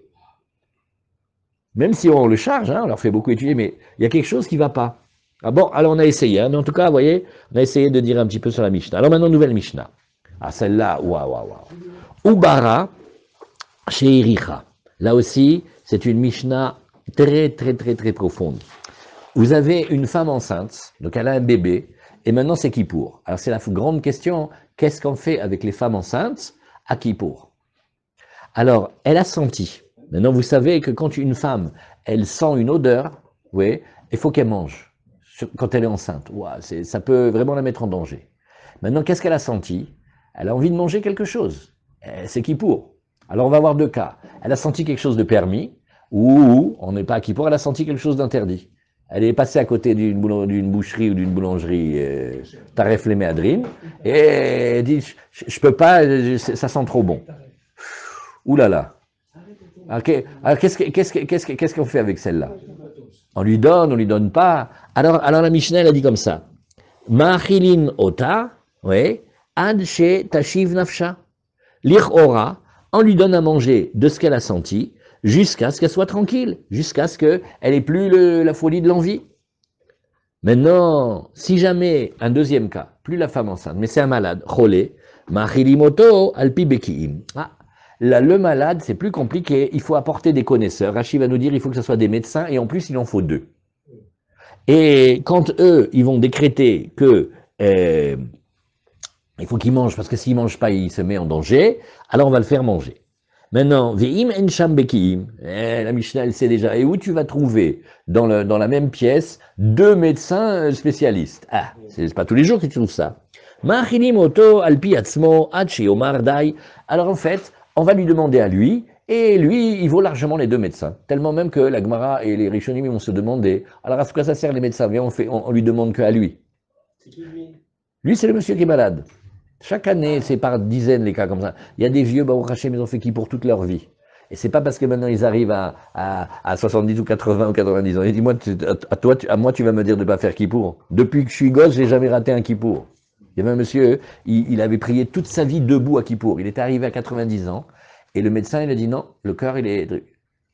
Même si on le charge, hein, on leur fait beaucoup étudier, mais il y a quelque chose qui ne va pas. Ah bon, alors on a essayé, hein, mais en tout cas, vous voyez, on a essayé de dire un petit peu sur la Mishnah. Alors maintenant, nouvelle Mishnah. Ah, celle-là, waouh. Ubara, chez Iricha. Là aussi, c'est une Mishnah très profonde. Vous avez une femme enceinte, donc elle a un bébé, et maintenant c'est Kippour. Alors c'est la grande question, qu'est-ce qu'on fait avec les femmes enceintes à Kippour? Alors, elle a senti. Maintenant, vous savez que quand une femme, elle sent une odeur, oui, il faut qu'elle mange quand elle est enceinte. Ouah, ça peut vraiment la mettre en danger. Maintenant, qu'est-ce qu'elle a senti? Elle a envie de manger quelque chose. C'est Kippour. Alors, on va avoir 2 cas. Elle a senti quelque chose de permis, ou on n'est pas à Kippour, elle a senti quelque chose d'interdit. Elle est passée à côté d'une boucherie ou d'une boulangerie, Taref les Méadrim, et elle dit, je peux pas, ça sent trop bon. Ouh là là. Alors, qu'est-ce qu'on fait avec celle-là? On lui donne pas. Alors la Mishnah, elle a dit comme ça. Ma'achilin ota, oui, ad she tashiv nafsha. L'ira, on lui donne à manger de ce qu'elle a senti, jusqu'à ce qu'elle soit tranquille, jusqu'à ce qu'elle ait plus la folie de l'envie. Maintenant, si jamais, un deuxième cas, plus la femme enceinte, mais c'est un malade, cholé, ma'achilimoto alpi bekiim. Ah, là, le malade, c'est plus compliqué, il faut apporter des connaisseurs. Rachid va nous dire, il faut que ce soit des médecins, et en plus, il en faut 2. Et quand eux, ils vont décréter que il faut qu'il mange, parce que s'il ne mange pas, il se met en danger, alors on va le faire manger. Maintenant, ve'im en sham bekiim, la Mishnah, elle sait déjà, et où tu vas trouver dans la même pièce 2 médecins spécialistes? Ah, c'est pas tous les jours que tu trouves ça. Ma'achilim oto alpi atzmo ad she'omar dai. Alors en fait, on va lui demander à lui, Et lui, il vaut largement les deux médecins. Tellement même que la Gemara et les Rishonim vont se demander, alors à ce que ça sert les médecins? Viens, on lui demande qu'à lui. C'est qui lui? Lui, c'est le monsieur qui est malade. Chaque année, c'est par dizaines les cas comme ça. Il y a des vieux, Baruch Hashem, ils ont fait qui pour toute leur vie. Et c'est pas parce que maintenant ils arrivent à 70 ou 80 ou 90 ans. Il dit, à moi, tu vas me dire de ne pas faire Kippour. Depuis que je suis gosse, j'ai jamais raté un Kippour. Il y avait un monsieur, il avait prié toute sa vie debout à Kippour. Il était arrivé à 90 ans, et le médecin, il a dit non, le cœur, il est...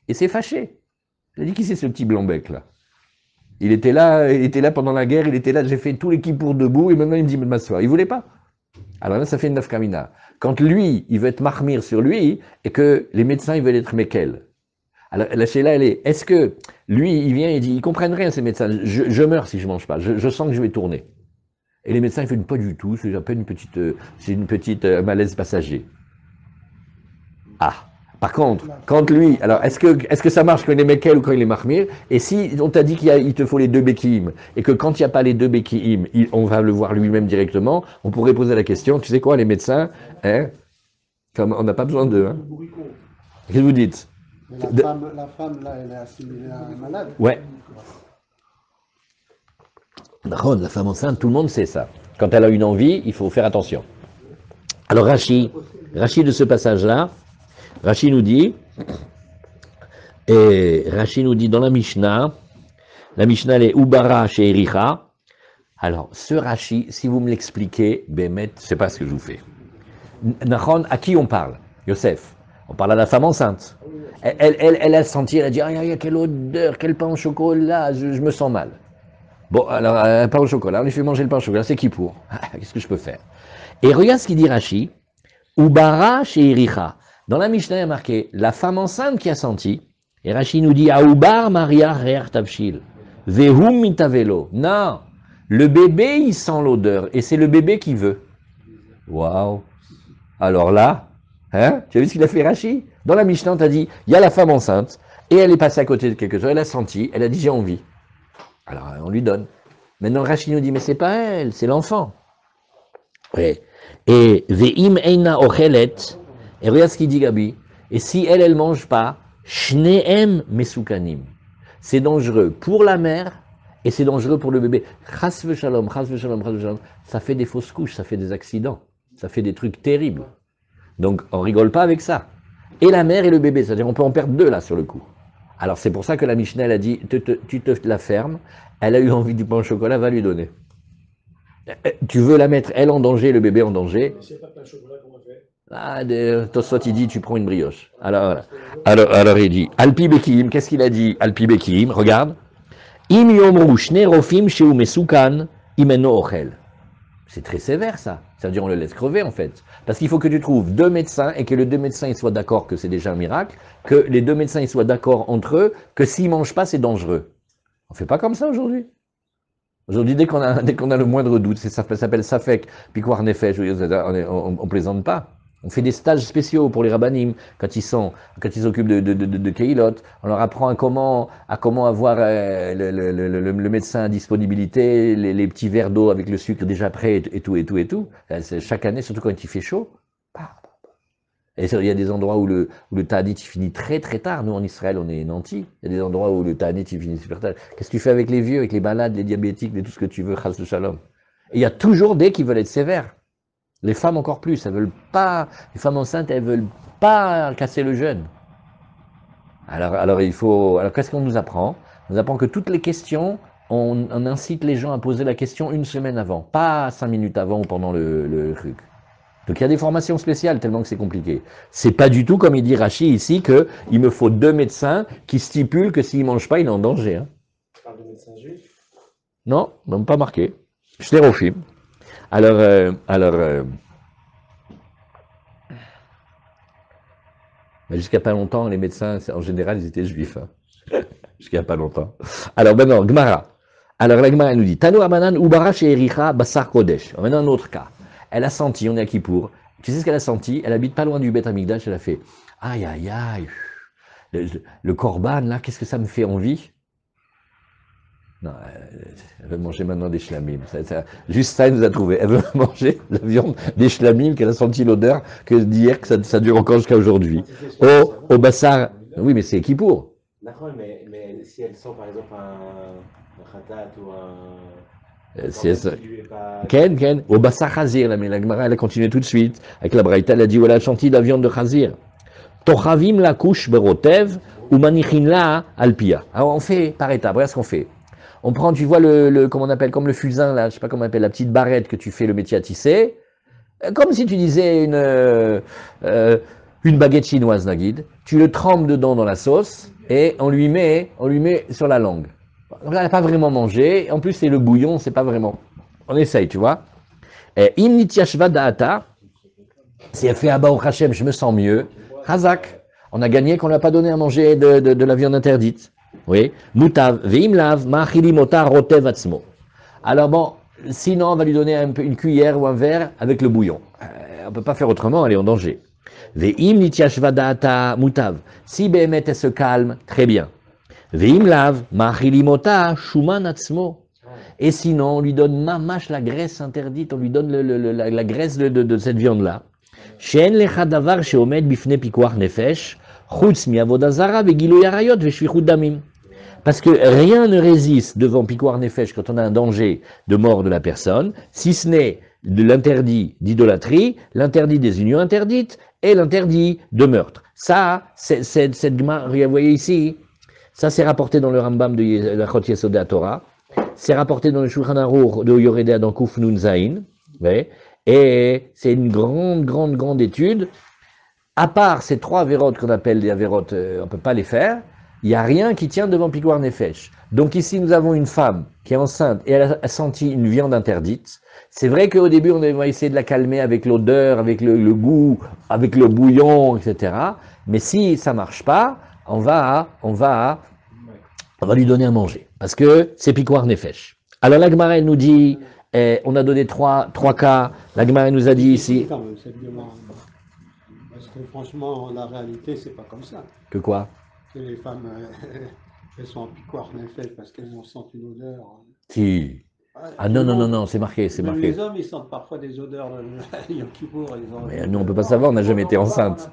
Et c'est fâché. Il a dit, qui c'est ce petit blanc-bec, là? Il était là pendant la guerre, il était là, j'ai fait tous les Kippours debout, et maintenant il me dit de m'asseoir. Il voulait pas. Alors là, ça fait une nafkamina. Quand lui, il veut être marmire sur lui, et que les médecins, ils veulent être Mekel. Alors la chéla, elle est, est-ce que lui, il vient et dit, ils comprennent rien, ces médecins, je meurs si je mange pas, je sens que je vais tourner. Et les médecins, ils font pas du tout, c'est à peine une petite malaise passager. Ah, par contre, quand lui, alors est-ce que ça marche quand il est Mekel ou quand il est marmire? Et si on t'a dit qu'il te faut les deux béquim, et que quand il n'y a pas les deux béquim, on va le voir lui-même directement, on pourrait poser la question, tu sais quoi, les médecins, hein, comme on n'a pas besoin d'eux. Hein. Qu'est-ce que vous dites? Mais la femme, là, elle est assimilée à un malade. Ouais. La femme enceinte, tout le monde sait ça. Quand elle a une envie, il faut faire attention. Alors Rashi de ce passage-là, Rashi nous dit dans la Mishnah elle est Ubara chez Ericha. Alors, ce Rashi, si vous me l'expliquez, Bémet, je ne sais pas ce que je vous fais. Nachon, à qui on parle? Yosef. On parle à la femme enceinte. Elle a senti, elle a dit, aïe, quelle odeur, quel pain au chocolat, je me sens mal. Bon, alors, un pain au chocolat, on lui fait manger le pain au chocolat, c'est qui pour? Qu'est-ce que je peux faire? Et regarde ce qu'il dit Rashi, Ubara chez Ericha. Dans la Mishnah, il y a marqué, la femme enceinte qui a senti, et Rashi nous dit, Aoubar Maria Re'er Tavshil, Vehum mitavelo. Non, le bébé, il sent l'odeur, et c'est le bébé qui veut. Waouh. Alors là, hein, tu as vu ce qu'il a fait Rashi? Dans la Mishnah, on t'a dit, il y a la femme enceinte, et elle est passée à côté de quelque chose, elle a senti, elle a dit, j'ai envie. Alors, on lui donne. Maintenant, Rashi nous dit, mais c'est pas elle, c'est l'enfant. Ouais. Et Ve'im Eina Ochelet, et regarde ce qu'il dit Gabi, et si elle mange pas, Shneem Mesukanim. C'est dangereux pour la mère, et c'est dangereux pour le bébé. Chas v'shalom, ça fait des fausses couches, ça fait des accidents, ça fait des trucs terribles. Donc, on rigole pas avec ça. Et la mère et le bébé, c'est-à-dire on peut en perdre deux là sur le coup. Alors c'est pour ça que la Mishnah elle a dit, tu te la fermes, elle a eu envie du pain au chocolat, va lui donner. Tu veux la mettre, elle en danger, le bébé en danger. Si pas de pain au chocolat, comment on fait? Ah, Tosfot il dit, tu prends une brioche. Alors il dit, Alpi Bekim, qu'est-ce qu'il a dit? Alpi Bekim, regarde. Im yomru shne rofim sheu mesukan imeno ochel. C'est très sévère ça. Ça veut dire on le laisse crever en fait. Parce qu'il faut que tu trouves deux médecins et que les deux médecins ils soient d'accord que c'est déjà un miracle, que les deux médecins ils soient d'accord entre eux, que s'ils ne mangent pas c'est dangereux. On ne fait pas comme ça aujourd'hui. Aujourd'hui, dès qu'on a le moindre doute, ça s'appelle Safek, Pikwar Nefesh, on plaisante pas. On fait des stages spéciaux pour les rabbanim quand ils s'occupent de Keilot. On leur apprend à comment avoir le médecin à disponibilité, les petits verres d'eau avec le sucre déjà prêt et tout. Chaque année, surtout quand il fait chaud. Et il y a des endroits où le ta'anit il finit très très tard. Nous en Israël, on est nantis. Il y a des endroits où le ta'anit il finit super tard. Qu'est-ce que tu fais avec les vieux, avec les malades, les diabétiques, tout ce que tu veux, chas de shalom. Et il y a toujours des qui veulent être sévères. Les femmes encore plus, elles veulent pas, les femmes enceintes, elles veulent pas casser le jeûne. Alors qu'est-ce qu'on nous apprend? On nous apprend que toutes les questions, on incite les gens à poser la question une semaine avant, pas 5 minutes avant ou pendant le truc. Donc il y a des formations spéciales tellement que c'est compliqué. C'est pas du tout comme il dit Rashi ici que il me faut 2 médecins qui stipulent que s'il mange pas, il est en danger. Hein. Tu parles de médecins juifs? Non, même pas marqué. Shtérofim. Alors, jusqu'à pas longtemps, les médecins, en général, ils étaient juifs. Hein. Jusqu'à pas longtemps. Alors maintenant, Gemara. Alors la Gemara nous dit, Tanu Abanan Ubara chez Ericha Basar Kodesh. Maintenant un autre cas. Elle a senti, on est à Kippour. Tu sais ce qu'elle a senti? Elle habite pas loin du Beth Amikdash, elle a fait, aïe, aïe, aïe. Le korban, là, qu'est-ce que ça me fait envie? Non, elle veut manger maintenant des shlamim. Juste ça, elle nous a trouvé. Elle veut manger la viande des shlamim, qu'elle a senti l'odeur que d'hier, que ça dure encore jusqu'à aujourd'hui. Au bassar, oui, mais c'est Kippour. D'accord, mais si elle sent par exemple un khatat ou un. Si elle qui lui est pas. Ken, au bassar chazir, mais la Gemara, elle a continué tout de suite. Avec la Braïta, elle a dit, voilà, chantier de la viande de chazir. Tochavim la couche berotev, ou manichin la alpia. Alors on fait par étapes, regarde ce qu'on fait. On prend, tu vois, comment on appelle, comme le fusain, là, je sais pas comment on appelle, la petite barrette que tu fais le métier à tisser, comme si tu disais une baguette chinoise, Naguide. Tu le trempes dedans dans la sauce, et on lui met sur la langue. On n'a pas vraiment mangé, en plus c'est le bouillon, c'est pas vraiment. On essaye, tu vois. In nitiashva da'ata, si elle fait Abba au Hachem, je me sens mieux, Hazak. On a gagné qu'on ne lui a pas donné à manger de la viande interdite. Oui. Mutav, veimlav, ma'achilimota rotev atzmo. Alors bon, sinon on va lui donner une cuillère ou un verre avec le bouillon. On ne peut pas faire autrement, elle est en danger. Veim nitiashva da'ata mutav. Si Béhémet elle se calme, très bien. Veimlav, ma'achilimota shuman atzmo. Et sinon, on lui donne mamash la graisse interdite, on lui donne la graisse de cette viande-là. She'en lecha davar she'omed bifnei pikuach nefesh, chutz mi'avoda zara ve'giloy arayot ve'shvichut damim. Parce que rien ne résiste devant pikuach nefesh quand on a un danger de mort de la personne, si ce n'est de l'interdit d'idolâtrie, l'interdit des unions interdites et l'interdit de meurtre. Ça, cette Gemara, vous voyez ici, ça c'est rapporté dans le Rambam de la Chot Yesodei Torah, c'est rapporté dans le Shulchan Aruch de Yoredea dans Kuf Nun Zayin, et c'est une grande étude. À part ces trois avérotes qu'on appelle des avérotes, on ne peut pas les faire, il n'y a rien qui tient devant Pikuar Nefesh. Donc ici, nous avons une femme qui est enceinte et elle a senti une viande interdite. C'est vrai qu'au début, on va essayer de la calmer avec l'odeur, avec le goût, avec le bouillon, etc. Mais si ça ne marche pas, on va lui donner à manger. Parce que c'est Pikuar Nefesh. Alors la Gemara, elle nous dit, on a donné trois cas. La Gemara nous a dit ici. Quand même, cette Gemara. Parce que franchement, la réalité, c'est pas comme ça. Que quoi? Que les femmes, elles sont en piquoire nefesh parce qu'elles ont senti une odeur. Si. Ah non, c'est marqué, c'est Même marqué. les hommes, ils sentent parfois des odeurs de Yom Kippour. Mais nous, on peut pas savoir, on n'a jamais été enceinte.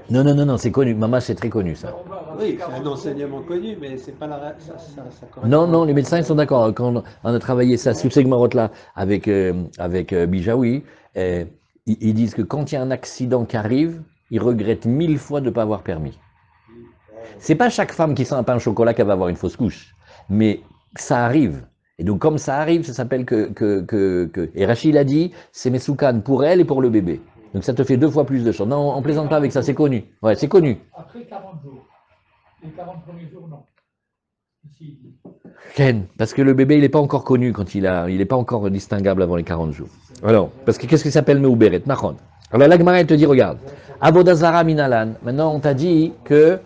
Non, c'est connu. Maman, c'est très connu, ça. Oui, c'est un enseignement connu, mais c'est pas ça correspond. Non, les médecins, ils sont d'accord. Quand on a travaillé ça, sous ces marottes-là, avec Bijawi, ils disent que quand il y a un accident qui arrive, ils regrettent 1000 fois de ne pas avoir permis. C'est pas chaque femme qui sent un pain au chocolat qu'elle va avoir une fausse couche, mais ça arrive. Et donc, comme ça arrive, ça s'appelle et Rachid a dit, c'est Mesoukan pour elle et pour le bébé. Donc, ça te fait 2 fois plus de choses. Non, on plaisante pas avec ça, c'est connu. Ouais, c'est connu. Après 40 jours. Les 40 premiers jours, non. Ici. Ken, parce que le bébé, il n'est pas encore connu quand il n'est pas encore distinguable avant les 40 jours. Alors, parce que qu'est-ce qui s'appelle Meuberet, Nachon. Alors, la Gemara, elle te dit, regarde, Avodazara Minalan. Maintenant, on t'a dit que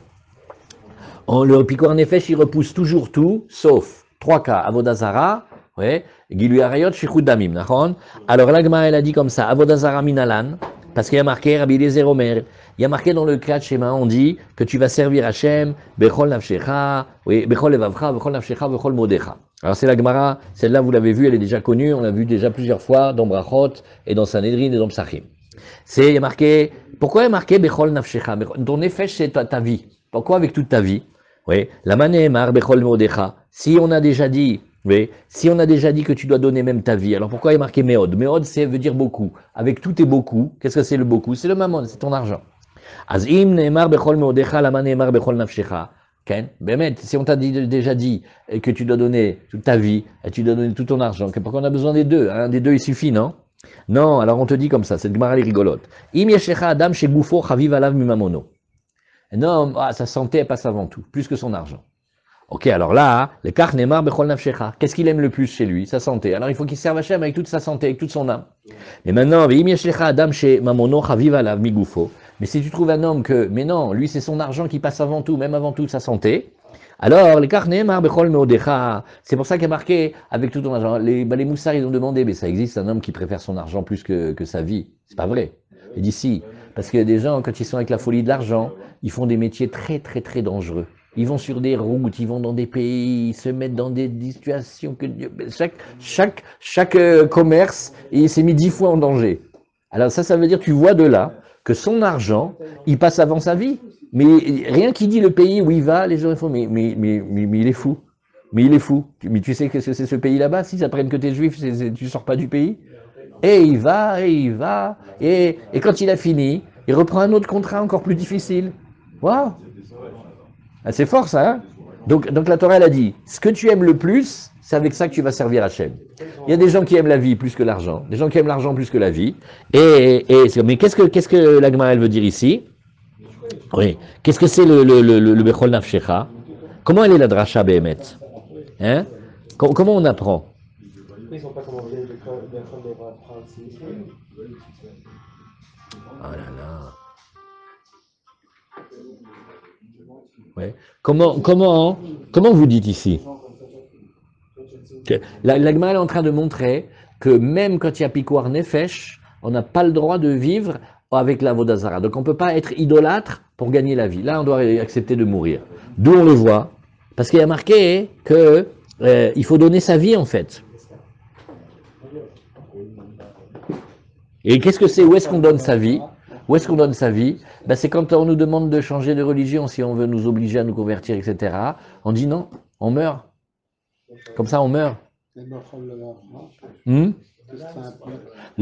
le Pikuar Nefesh, il repousse toujours tout, sauf 3 cas. Avodazara, ouais, Gilu Arayot, Shichut Damim, Nachon. Alors, la Gemara, elle a dit comme ça, Avodazara Minalan, parce qu'il y a marqué, Rabbi Eliezer Omer, il y a marqué dans le cas de Shema, on dit que tu vas servir Hachem, Bechol Nafshecha, oui, Bechol Levavcha, Bechol Nafshecha, Bechol Modecha. Alors c'est la Gemara, celle-là vous l'avez vue, elle est déjà connue, on l'a vue déjà plusieurs fois dans Brachot et dans Sanhedrin et dans Psachim. Il y a marqué, pourquoi il y a marqué Bechol Nafshecha? Ton nefesh, c'est ta vie. Pourquoi avec toute ta vie? Oui, la manémar Bechol Modecha. Si on a déjà dit que tu dois donner même ta vie, alors pourquoi il y a marqué Meod? Meod, veut dire beaucoup. Avec tout et beaucoup, qu'est-ce que c'est le beaucoup? C'est le mammon, c'est ton argent. Azim neemar bechol meodecha lama neemar bechol nafshecha. Si on t'a déjà dit que tu dois donner toute ta vie, et tu dois donner tout ton argent, pourquoi on a besoin des deux? Des deux, il suffit, non? Non, alors on te dit comme ça, cette Gemara est rigolote. Im yeshecha adam shegufo chaviv alav mimamono. Non, sa santé, elle passe avant tout, plus que son argent. Ok, alors là, le kach neemar bechol nafshecha. Qu'est-ce qu'il aime le plus chez lui? Sa santé. Alors il faut qu'il serve Hachem avec toute sa santé, avec toute son âme. Et maintenant, im yeshecha adam she mamono chaviv alav migufo. Mais si tu trouves un homme mais non, lui c'est son argent qui passe avant tout, même avant tout sa santé, alors les karnemar bechol meodecha, c'est pour ça qu'il y a marqué avec tout ton argent. Les moussards ils ont demandé, mais ça existe un homme qui préfère son argent plus que sa vie. C'est pas vrai. Et d'ici, parce qu'il y a des gens, quand ils sont avec la folie de l'argent, ils font des métiers très très très dangereux. Ils vont sur des routes, ils vont dans des pays, ils se mettent dans des situations que Dieu... Chaque commerce, il s'est mis 10 fois en danger. Alors ça veut dire, tu vois de là, que son argent, il passe avant sa vie. Mais rien qui dit le pays où il va, les gens font, mais il est fou. Mais il est fou. Mais tu sais que c'est ce pays là-bas, s'ils apprennent que tu es juif, tu sors pas du pays. Et il va, et il va, et quand il a fini, il reprend un autre contrat encore plus difficile. Waouh! Ah, c'est fort ça, hein? Donc la Torah, elle a dit, ce que tu aimes le plus, c'est avec ça que tu vas servir Hachem. Il y a des gens qui aiment la vie plus que l'argent, des gens qui aiment l'argent plus que la vie. Mais qu'est-ce que la Gemara, elle veut dire ici? Oui. Qu'est-ce que c'est le Bechol Nafshecha? Comment elle est la Dracha Behemet? Hein? Comment on apprend? Ils n'ont pas commencé de prendre ici. Oh là là. Ouais. Comment vous dites ici? La Gemara est en train de montrer que même quand il y a Pikuar Nefesh, on n'a pas le droit de vivre avec la Vodazara. Donc on ne peut pas être idolâtre pour gagner la vie. Là, on doit accepter de mourir. D'où on le voit? Parce qu'il y a marqué que il faut donner sa vie en fait. Et qu'est-ce que c'est? Où est-ce qu'on donne sa vie? Où est-ce qu'on donne sa vie? Ben, c'est quand on nous demande de changer de religion, si on veut nous obliger à nous convertir, etc. On dit non, on meurt. Comme ça, on meurt. Le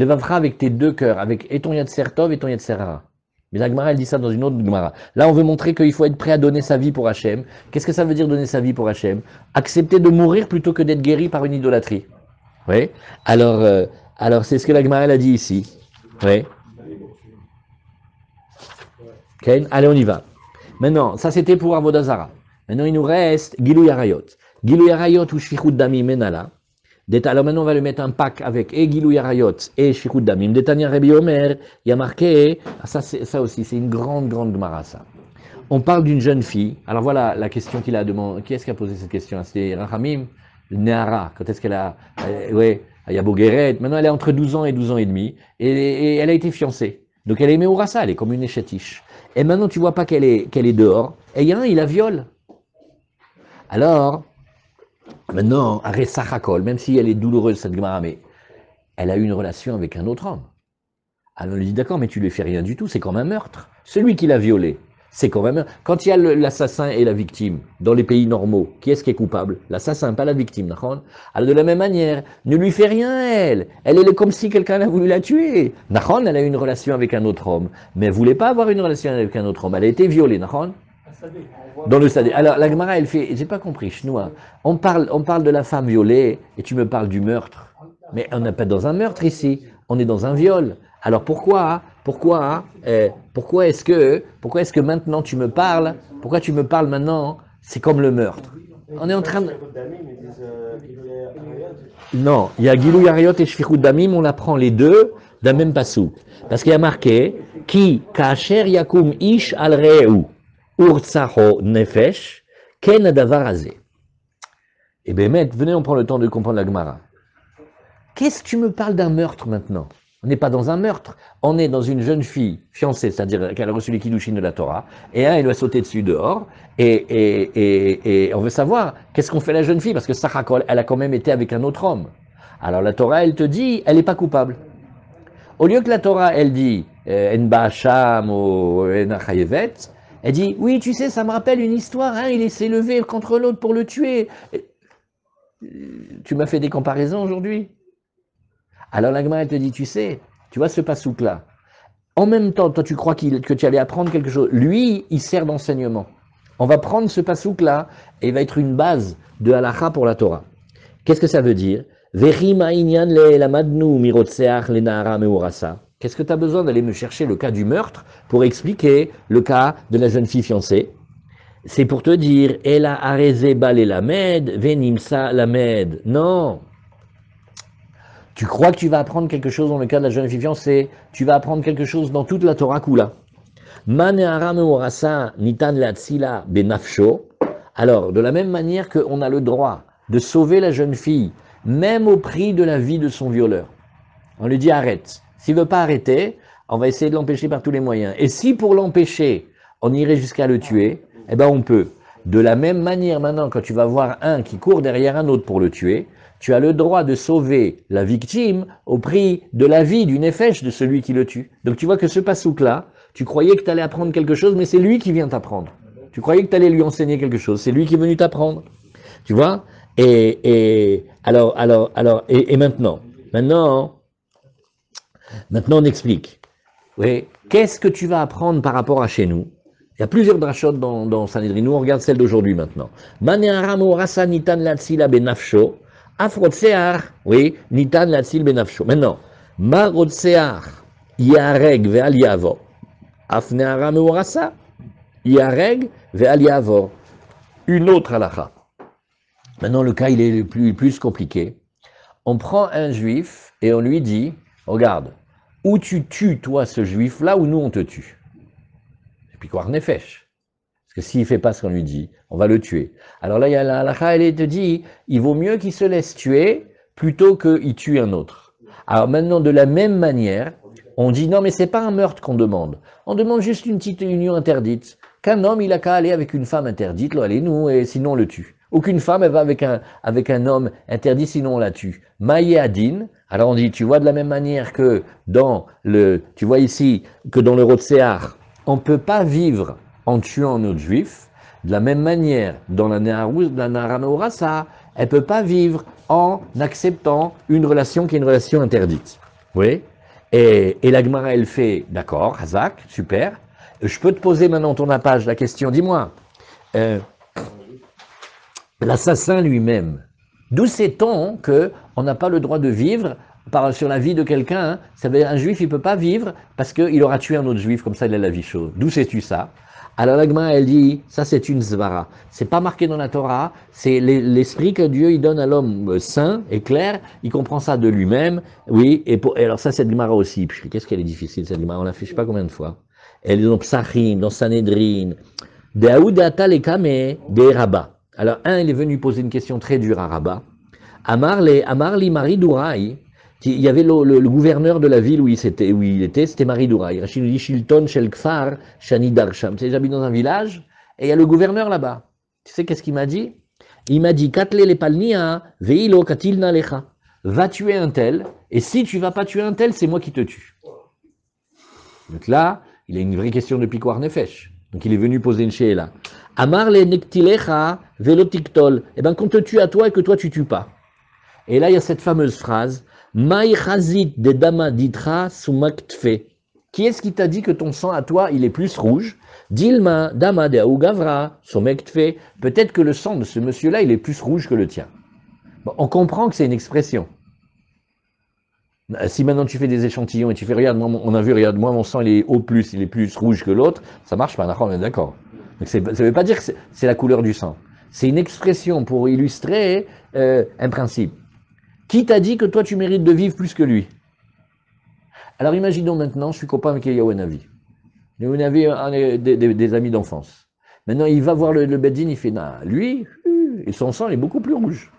Vavra avec tes deux cœurs, avec et ton Yad Sertov et ton Yad Serara. Mais la Gemara, elle dit ça dans une autre Gemara. Là, on veut montrer qu'il faut être prêt à donner sa vie pour Hachem. Qu'est-ce que ça veut dire donner sa vie pour Hachem? Accepter de mourir plutôt que d'être guéri par une idolâtrie. Oui. Alors c'est ce que la Gemara, elle a dit ici. Oui. Okay. Allez, on y va. Maintenant, ça c'était pour Avodazara. Maintenant, il nous reste Gilou Yarayot. Gilou Yarayot ou Shfichut Damim Menala. Alors maintenant, on va le mettre un pack avec et Gilou Yarayot et Shfichut Damim. Détania Rabbi Omer, il y a marqué, ça aussi, c'est une grande Gemara, ça. On parle d'une jeune fille. Alors voilà la question qu'il a demandé. Qui est-ce qui a posé cette question? C'était Rachamim, Nehara. Quand est-ce qu'elle a. Oui, il y a Bogueret. Maintenant, elle est entre 12 ans et 12 ans et demi. Et elle a été fiancée. Donc elle est Meourassa, elle est comme une échatiche. Et maintenant, tu vois pas qu'elle est dehors. Et il y a un, il la viole. Alors, maintenant, Aressachakol, même si elle est douloureuse, cette Gemara, mais elle a eu une relation avec un autre homme. Alors on lui dit, d'accord, mais tu lui fais rien du tout, c'est comme un meurtre. Celui qui l'a violée, c'est quand même... Quand il y a l'assassin et la victime, dans les pays normaux, qui est-ce qui est coupable? L'assassin, pas la victime. Alors de la même manière, ne lui fait rien, elle. Elle est comme si quelqu'un a voulu la tuer. Elle a eu une relation avec un autre homme, mais elle ne voulait pas avoir une relation avec un autre homme. Elle a été violée, dans le stade. Alors la Gemara, elle fait, j'ai pas compris, chinois. On parle de la femme violée, et tu me parles du meurtre. Mais on n'est pas dans un meurtre ici, on est dans un viol. Alors pourquoi est-ce que maintenant tu me parles? Pourquoi tu me parles maintenant? C'est comme le meurtre. On est en train de... Non, il y a Gilou Yarayot et Shfichut Damim, on apprend les deux d'un même passou. Parce qu'il y a marqué Ki Kacher Yakum Ish al Reu Urtsaho Nefesh Ken Adavar Azeh. Eh bien, venez, on prend le temps de comprendre la Gemara. Qu'est-ce que tu me parles d'un meurtre maintenant? On n'est pas dans un meurtre, on est dans une jeune fille fiancée, c'est-à-dire qu'elle a reçu les kiddushin de la Torah, et elle doit sauter dessus dehors, et on veut savoir, qu'est-ce qu'on fait la jeune fille? Parce que Sachakol, elle a quand même été avec un autre homme. Alors la Torah, elle te dit, elle n'est pas coupable. Au lieu que la Torah, elle dit, En Ba'asham ou En Achayevet, elle dit, oui, tu sais, ça me rappelle une histoire, hein, il s'est levé contre l'autre pour le tuer. Tu m'as fait des comparaisons aujourd'hui? Alors la Gemara, elle te dit, tu sais, tu vois ce passouk-là, en même temps, toi tu crois que tu allais apprendre quelque chose, lui, il sert d'enseignement. On va prendre ce passouk-là, et il va être une base de halakha pour la Torah. Qu'est-ce que ça veut dire? Qu'est-ce que tu as besoin d'aller me chercher le cas du meurtre pour expliquer le cas de la jeune fille fiancée? C'est pour te dire, Ela areze bal elamed, venimsa lamed. Non. Tu crois que tu vas apprendre quelque chose dans le cas de la jeune fille fiancée, tu vas apprendre quelque chose dans toute la Torah Kula. Alors, de la même manière qu'on a le droit de sauver la jeune fille, même au prix de la vie de son violeur. On lui dit arrête. S'il ne veut pas arrêter, on va essayer de l'empêcher par tous les moyens. Et si pour l'empêcher, on irait jusqu'à le tuer, eh ben on peut. De la même manière, maintenant, quand tu vas voir un qui court derrière un autre pour le tuer, tu as le droit de sauver la victime au prix de la vie, du nefesh de celui qui le tue. Donc tu vois que ce pasouk-là, tu croyais que tu allais apprendre quelque chose, mais c'est lui qui vient t'apprendre. Tu croyais que tu allais lui enseigner quelque chose, c'est lui qui est venu t'apprendre. Tu vois? Et maintenant, on explique. Oui. Qu'est-ce que tu vas apprendre par rapport à chez nous? Il y a plusieurs drachot dans Sanhedrin. Nous, on regarde celle d'aujourd'hui maintenant. Mane'aramo rasa nitan latsila benafsho. Afrotsear, oui, nitan latsil benafsho. Maintenant, marotsear, yareg ve'al yavo. Afne'aramo rasa, yareg ve'al yavo. Une autre halakha. Maintenant, le cas, il est plus compliqué. On prend un juif et on lui dit, regarde, ou tu tues, toi, ce juif-là, ou nous, on te tue. Et puis, quoi, nefesh. Parce que s'il ne fait pas ce qu'on lui dit, on va le tuer. Alors là, il y a la halakha, elle te dit, il vaut mieux qu'il se laisse tuer plutôt qu'il tue un autre. Alors maintenant, de la même manière, on dit, non, mais c'est pas un meurtre qu'on demande. On demande juste une petite union interdite. Qu'un homme, il a qu'à aller avec une femme interdite, là, allez-nous, et sinon on le tue. Aucune femme, elle va avec un homme interdit, sinon on la tue. Maïe Adin, alors on dit, tu vois de la même manière que tu vois ici, que dans le Rotséar, on ne peut pas vivre en tuant un autre juif, de la même manière, dans la Naranourasa, elle ne peut pas vivre en acceptant une relation qui est une relation interdite. Oui. Et la Gemara, elle fait, d'accord, Hazak, super. Je peux te poser maintenant ton appage la question, dis-moi, l'assassin lui-même, d'où sait-on qu'on n'a pas le droit de vivre sur la vie de quelqu'un? Un juif, il ne peut pas vivre parce qu'il aura tué un autre juif, comme ça il a la vie chaude. D'où sais-tu ça? Alors la Gemara, elle dit, ça c'est une zvara. C'est pas marqué dans la Torah, c'est l'esprit que Dieu il donne à l'homme saint et clair, il comprend ça de lui-même, oui, et alors ça, cette Gemara aussi, qu'est-ce qu'elle est difficile cette Gemara, on l'a fait je sais pas combien de fois. Elle est dans Psachim, dans Sanhedrin, de Aoudata Lekame, des Rabbah. Alors il est venu poser une question très dure à Rabbah. Amarli Marie Douraï, il y avait le gouverneur de la ville où il était, c'était Marie Douraï. Rachid nous dit Shilton Shel Kfar Shani Darsham. Tu sais, j'habite dans un village et il y a le gouverneur là-bas. Tu sais qu'est-ce qu'il m'a dit? Il m'a dit Katle le palnia veilo katilna lecha. Va tuer un tel et si tu vas pas tuer un tel, c'est moi qui te tue. Donc là, il a une vraie question de piquoir nefesh. Donc il est venu poser une she'ela. Amar le nektilecha velo tiktol. Eh bien qu'on te tue à toi et que toi tu tues pas. Et là il y a cette fameuse phrase. Maï chazit de dama ditra sumaktfe. Qui est-ce qui t'a dit que ton sang à toi il est plus rouge? Dilma dama de augavra sumaktfe. Peut-être que le sang de ce monsieur-là il est plus rouge que le tien. Bon, on comprend que c'est une expression. Si maintenant tu fais des échantillons et tu fais regarde, on a vu, regarde, moi mon sang il est il est plus rouge que l'autre, ça marche pas, on est d'accord. Donc ça ne veut pas dire que c'est la couleur du sang. C'est une expression pour illustrer un principe. Qui t'a dit que toi tu mérites de vivre plus que lui? Alors imaginons maintenant, je suis copain avec Yahuanavi. Yahuanavi, des amis d'enfance. Maintenant il va voir le Beddin, il fait, non, lui, et son sang est beaucoup plus rouge.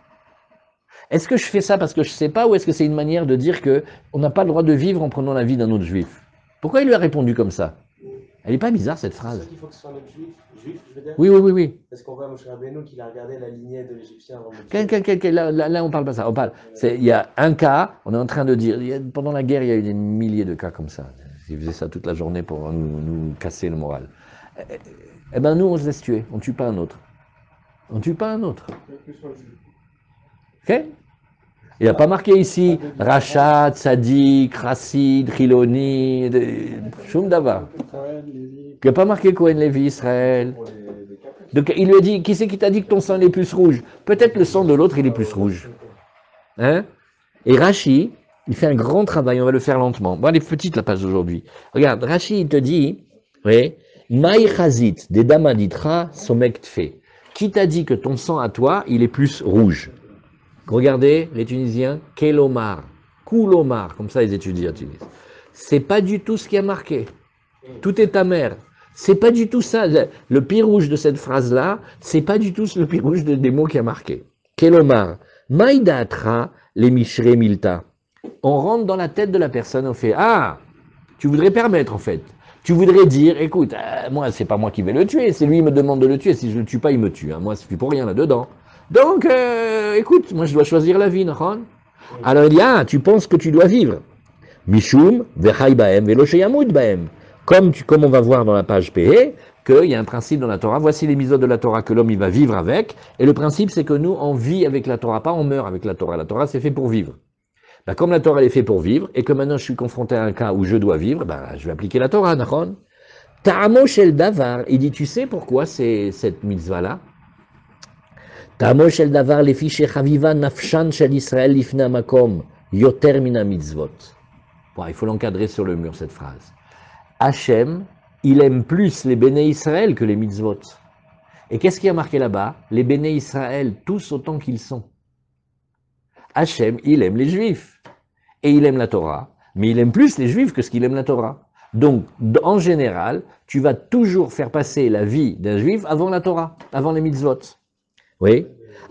Est-ce que je fais ça parce que je ne sais pas ou est-ce que c'est une manière de dire qu'on n'a pas le droit de vivre en prenant la vie d'un autre juif? Pourquoi il lui a répondu comme ça? Elle n'est pas bizarre cette phrase. Il faut que ce soit un autre juif, je veux dire. Oui. Parce qu'on voit Moshe Rabbeinu qu'il a regardé la lignée de l'Égyptien avant de Là, on parle pas ça. Il y a un cas, on est en train de dire, pendant la guerre, il y a eu des milliers de cas comme ça. Ils faisaient ça toute la journée pour nous casser le moral. Eh bien, nous, on se laisse tuer. On ne tue pas un autre. On ne tue pas un autre. Ok? Il n'a pas marqué ici Rachat, Tzadik, Chassid, Chiloni, Shum Davar. Il n'a pas marqué Cohen Lévi Israël. Donc il lui a dit, qui c'est qui t'a dit que ton sang est plus rouge? Peut-être le sang de l'autre il est plus rouge. Hein? Et Rashi, il fait un grand travail, on va le faire lentement. Bon, elle est petite la page d'aujourd'hui. Regarde, Rashi il te dit, oui, Maï Chazit, des Damaditra, Somek Tfe. Qui t'a dit que ton sang à toi, il est plus rouge? Regardez, les Tunisiens, Kelomar, Koulomar, comme ça ils étudient à Tunis. C'est pas du tout ce qui a marqué. Tout est amer. C'est pas du tout ça. Le pi rouge de cette phrase-là, c'est pas du tout le pi rouge des mots qui a marqué. Kelomar, Maïdatra, les Mishre Milta. On rentre dans la tête de la personne, on fait, ah, tu voudrais permettre en fait Tu voudrais dire, écoute, moi, c'est pas moi qui vais le tuer, c'est lui qui me demande de le tuer. Si je le tue pas, il me tue. Hein. Moi, je suis pour rien là-dedans. Donc, écoute, moi, je dois choisir la vie, Nahon. Alors, il dit, ah, tu penses que tu dois vivre. Mishum, vechai baem, velosheyamud baem. Comme on va voir dans la page PE, qu'il y a un principe dans la Torah. Voici les mitzvot de la Torah que l'homme, il va vivre avec. Et le principe, c'est que nous, on vit avec la Torah, pas on meurt avec la Torah. La Torah, c'est fait pour vivre. Ben, comme la Torah elle est faite pour vivre, et que maintenant je suis confronté à un cas où je dois vivre, ben, je vais appliquer la Torah, Nachon. Ta'amo shel davar, il dit, tu sais pourquoi c'est cette mitzvah-là? Ta'amo shel davar lefi shechaviva nafshan shel Israël lifna makom yoter mina mitzvot. Bon, il faut l'encadrer sur le mur, cette phrase. Hachem, il aime plus les béné Israël que les mitzvot. Et qu'est-ce qui a marqué là-bas? Les béné Israël, tous autant qu'ils sont. Hachem, il aime les Juifs, et il aime la Torah, mais il aime plus les Juifs que ce qu'il aime la Torah. Donc, en général, tu vas toujours faire passer la vie d'un Juif avant la Torah, avant les mitzvot. Oui.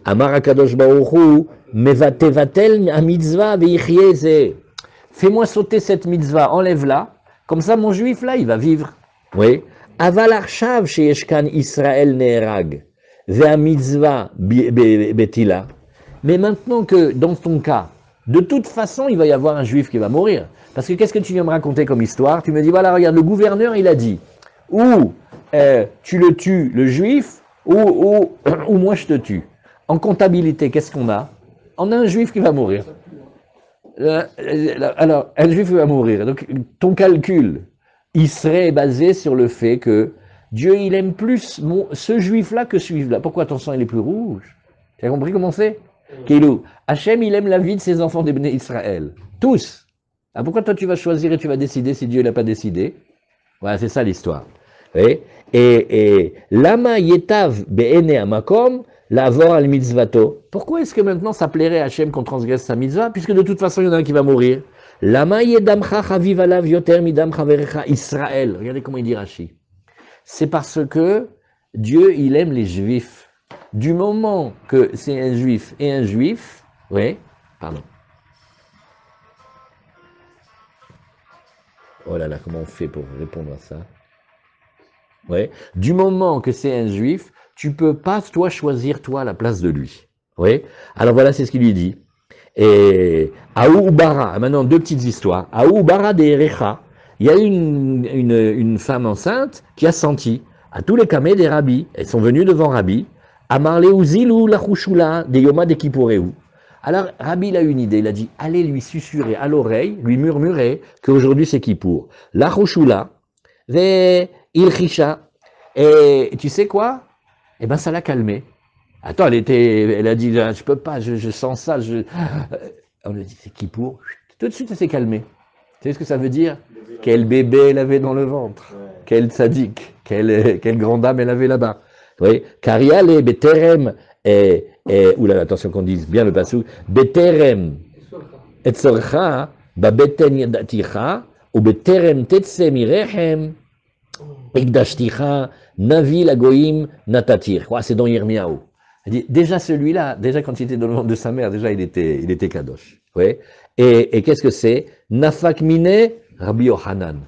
Amar HaKadosh Baruch Hu, mevatevatel ha-mitzvah ve'yichyeh. Fais-moi sauter cette mitzvah, enlève-la, comme ça mon Juif là, il va vivre. Oui. Aval arshav sheyeshkan Israël ne'erag, ve'a-mitzvah betila. Mais maintenant que, dans ton cas, de toute façon, il va y avoir un juif qui va mourir. Parce que qu'est-ce que tu viens me raconter comme histoire? Tu me dis, voilà, regarde, le gouverneur, il a dit, ou tu le tues, le juif, ou moi je te tue. En comptabilité, qu'est-ce qu'on a? On a un juif qui va mourir. Alors, un juif qui va mourir. Donc, ton calcul, il serait basé sur le fait que Dieu, il aime plus ce juif-là que ce juif-là. Pourquoi ton sang, il est plus rouge? Tu as compris comment c'est? Kilou, Hachem, il aime la vie de ses enfants des Béné Israël. Tous. Ah, pourquoi toi tu vas choisir et tu vas décider si Dieu n'a pas décidé? Voilà, c'est ça l'histoire. Et lama yetav be'ene amakom lavor al mitzvato. Pourquoi est-ce que maintenant ça plairait à Hachem qu'on transgresse sa mitzvah? Puisque de toute façon il y en a un qui va mourir. Lama yedamcha chaviv alav yoter midam chaverecha Israël. Regardez comment il dit Rashi. C'est parce que Dieu, il aime les Juifs. Du moment que c'est un juif et un juif, oui, pardon. Oh là là, comment on fait pour répondre à ça? Oui, du moment que c'est un juif, tu peux pas, toi, choisir, toi, à la place de lui. Oui, alors voilà, c'est ce qu'il lui dit. Et Aou Bara, maintenant deux petites histoires. Aou Bara de Erecha, il y a une femme enceinte qui a senti, à tous les kamés des rabbis, elles sont venues devant Rabbi, Amar Leouzilou la Chouchoula de Yoma de Kipporéou. Alors Rabbi il a une idée, il a dit allez lui susurrer à l'oreille, lui murmurer qu'aujourd'hui c'est Kippour. La Chouchoula, ve Ilchisha. Et tu sais quoi? Eh ben ça l'a calmé. Attends, elle a dit je peux pas, je sens ça. On lui a dit c'est Kippour. Tout de suite elle s'est calmée. Tu sais ce que ça veut dire? Quel bébé elle avait dans le ventre, quel tzaddik, quelle grande âme elle avait là-bas. Oui, Kariale, Beterem, oula, attention qu'on dise bien le passou, Beterem, Etzorcha, Babeten Yadaticha, ou Beterem Tetse Mirechem, Ikdashticha, Navi Lagoim, Natatir. C'est dans Yirmiyahu. Déjà celui-là, déjà quand il était dans le ventre de sa mère, déjà il était Kadosh. Oui. Et qu'est-ce que c'est? Nafak Mine, Rabbi Yohanan.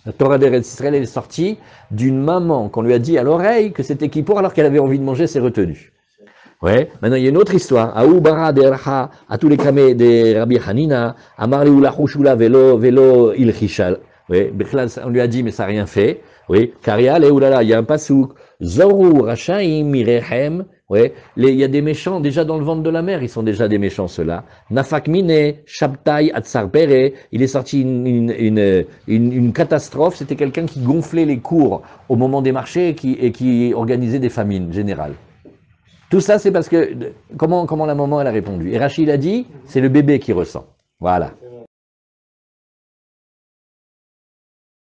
La Torah d'Eretz Israël est sortie d'une maman qu'on lui a dit à l'oreille que c'était Kippour alors qu'elle avait envie de manger ses retenues. Ouais. Maintenant, il y a une autre histoire. Aou bara dercha, à tous les kramés de Rabbi Hanina, Amar liou la chouchoula velo il chishal. Oui. On lui a dit, mais ça n'a rien fait. Oui. Karial et oulala, il y a un pasouk. Zoru rachaim mirechem. Oui, il y a des méchants déjà dans le ventre de la mer, ils sont déjà des méchants ceux-là. Nafak mine, Shabtai, Atsar Pere, il est sorti une catastrophe, c'était quelqu'un qui gonflait les cours au moment des marchés et qui organisait des famines générales. Tout ça, c'est parce que, comment la maman elle a répondu? Et Rachid a dit, c'est le bébé qui ressent. Voilà.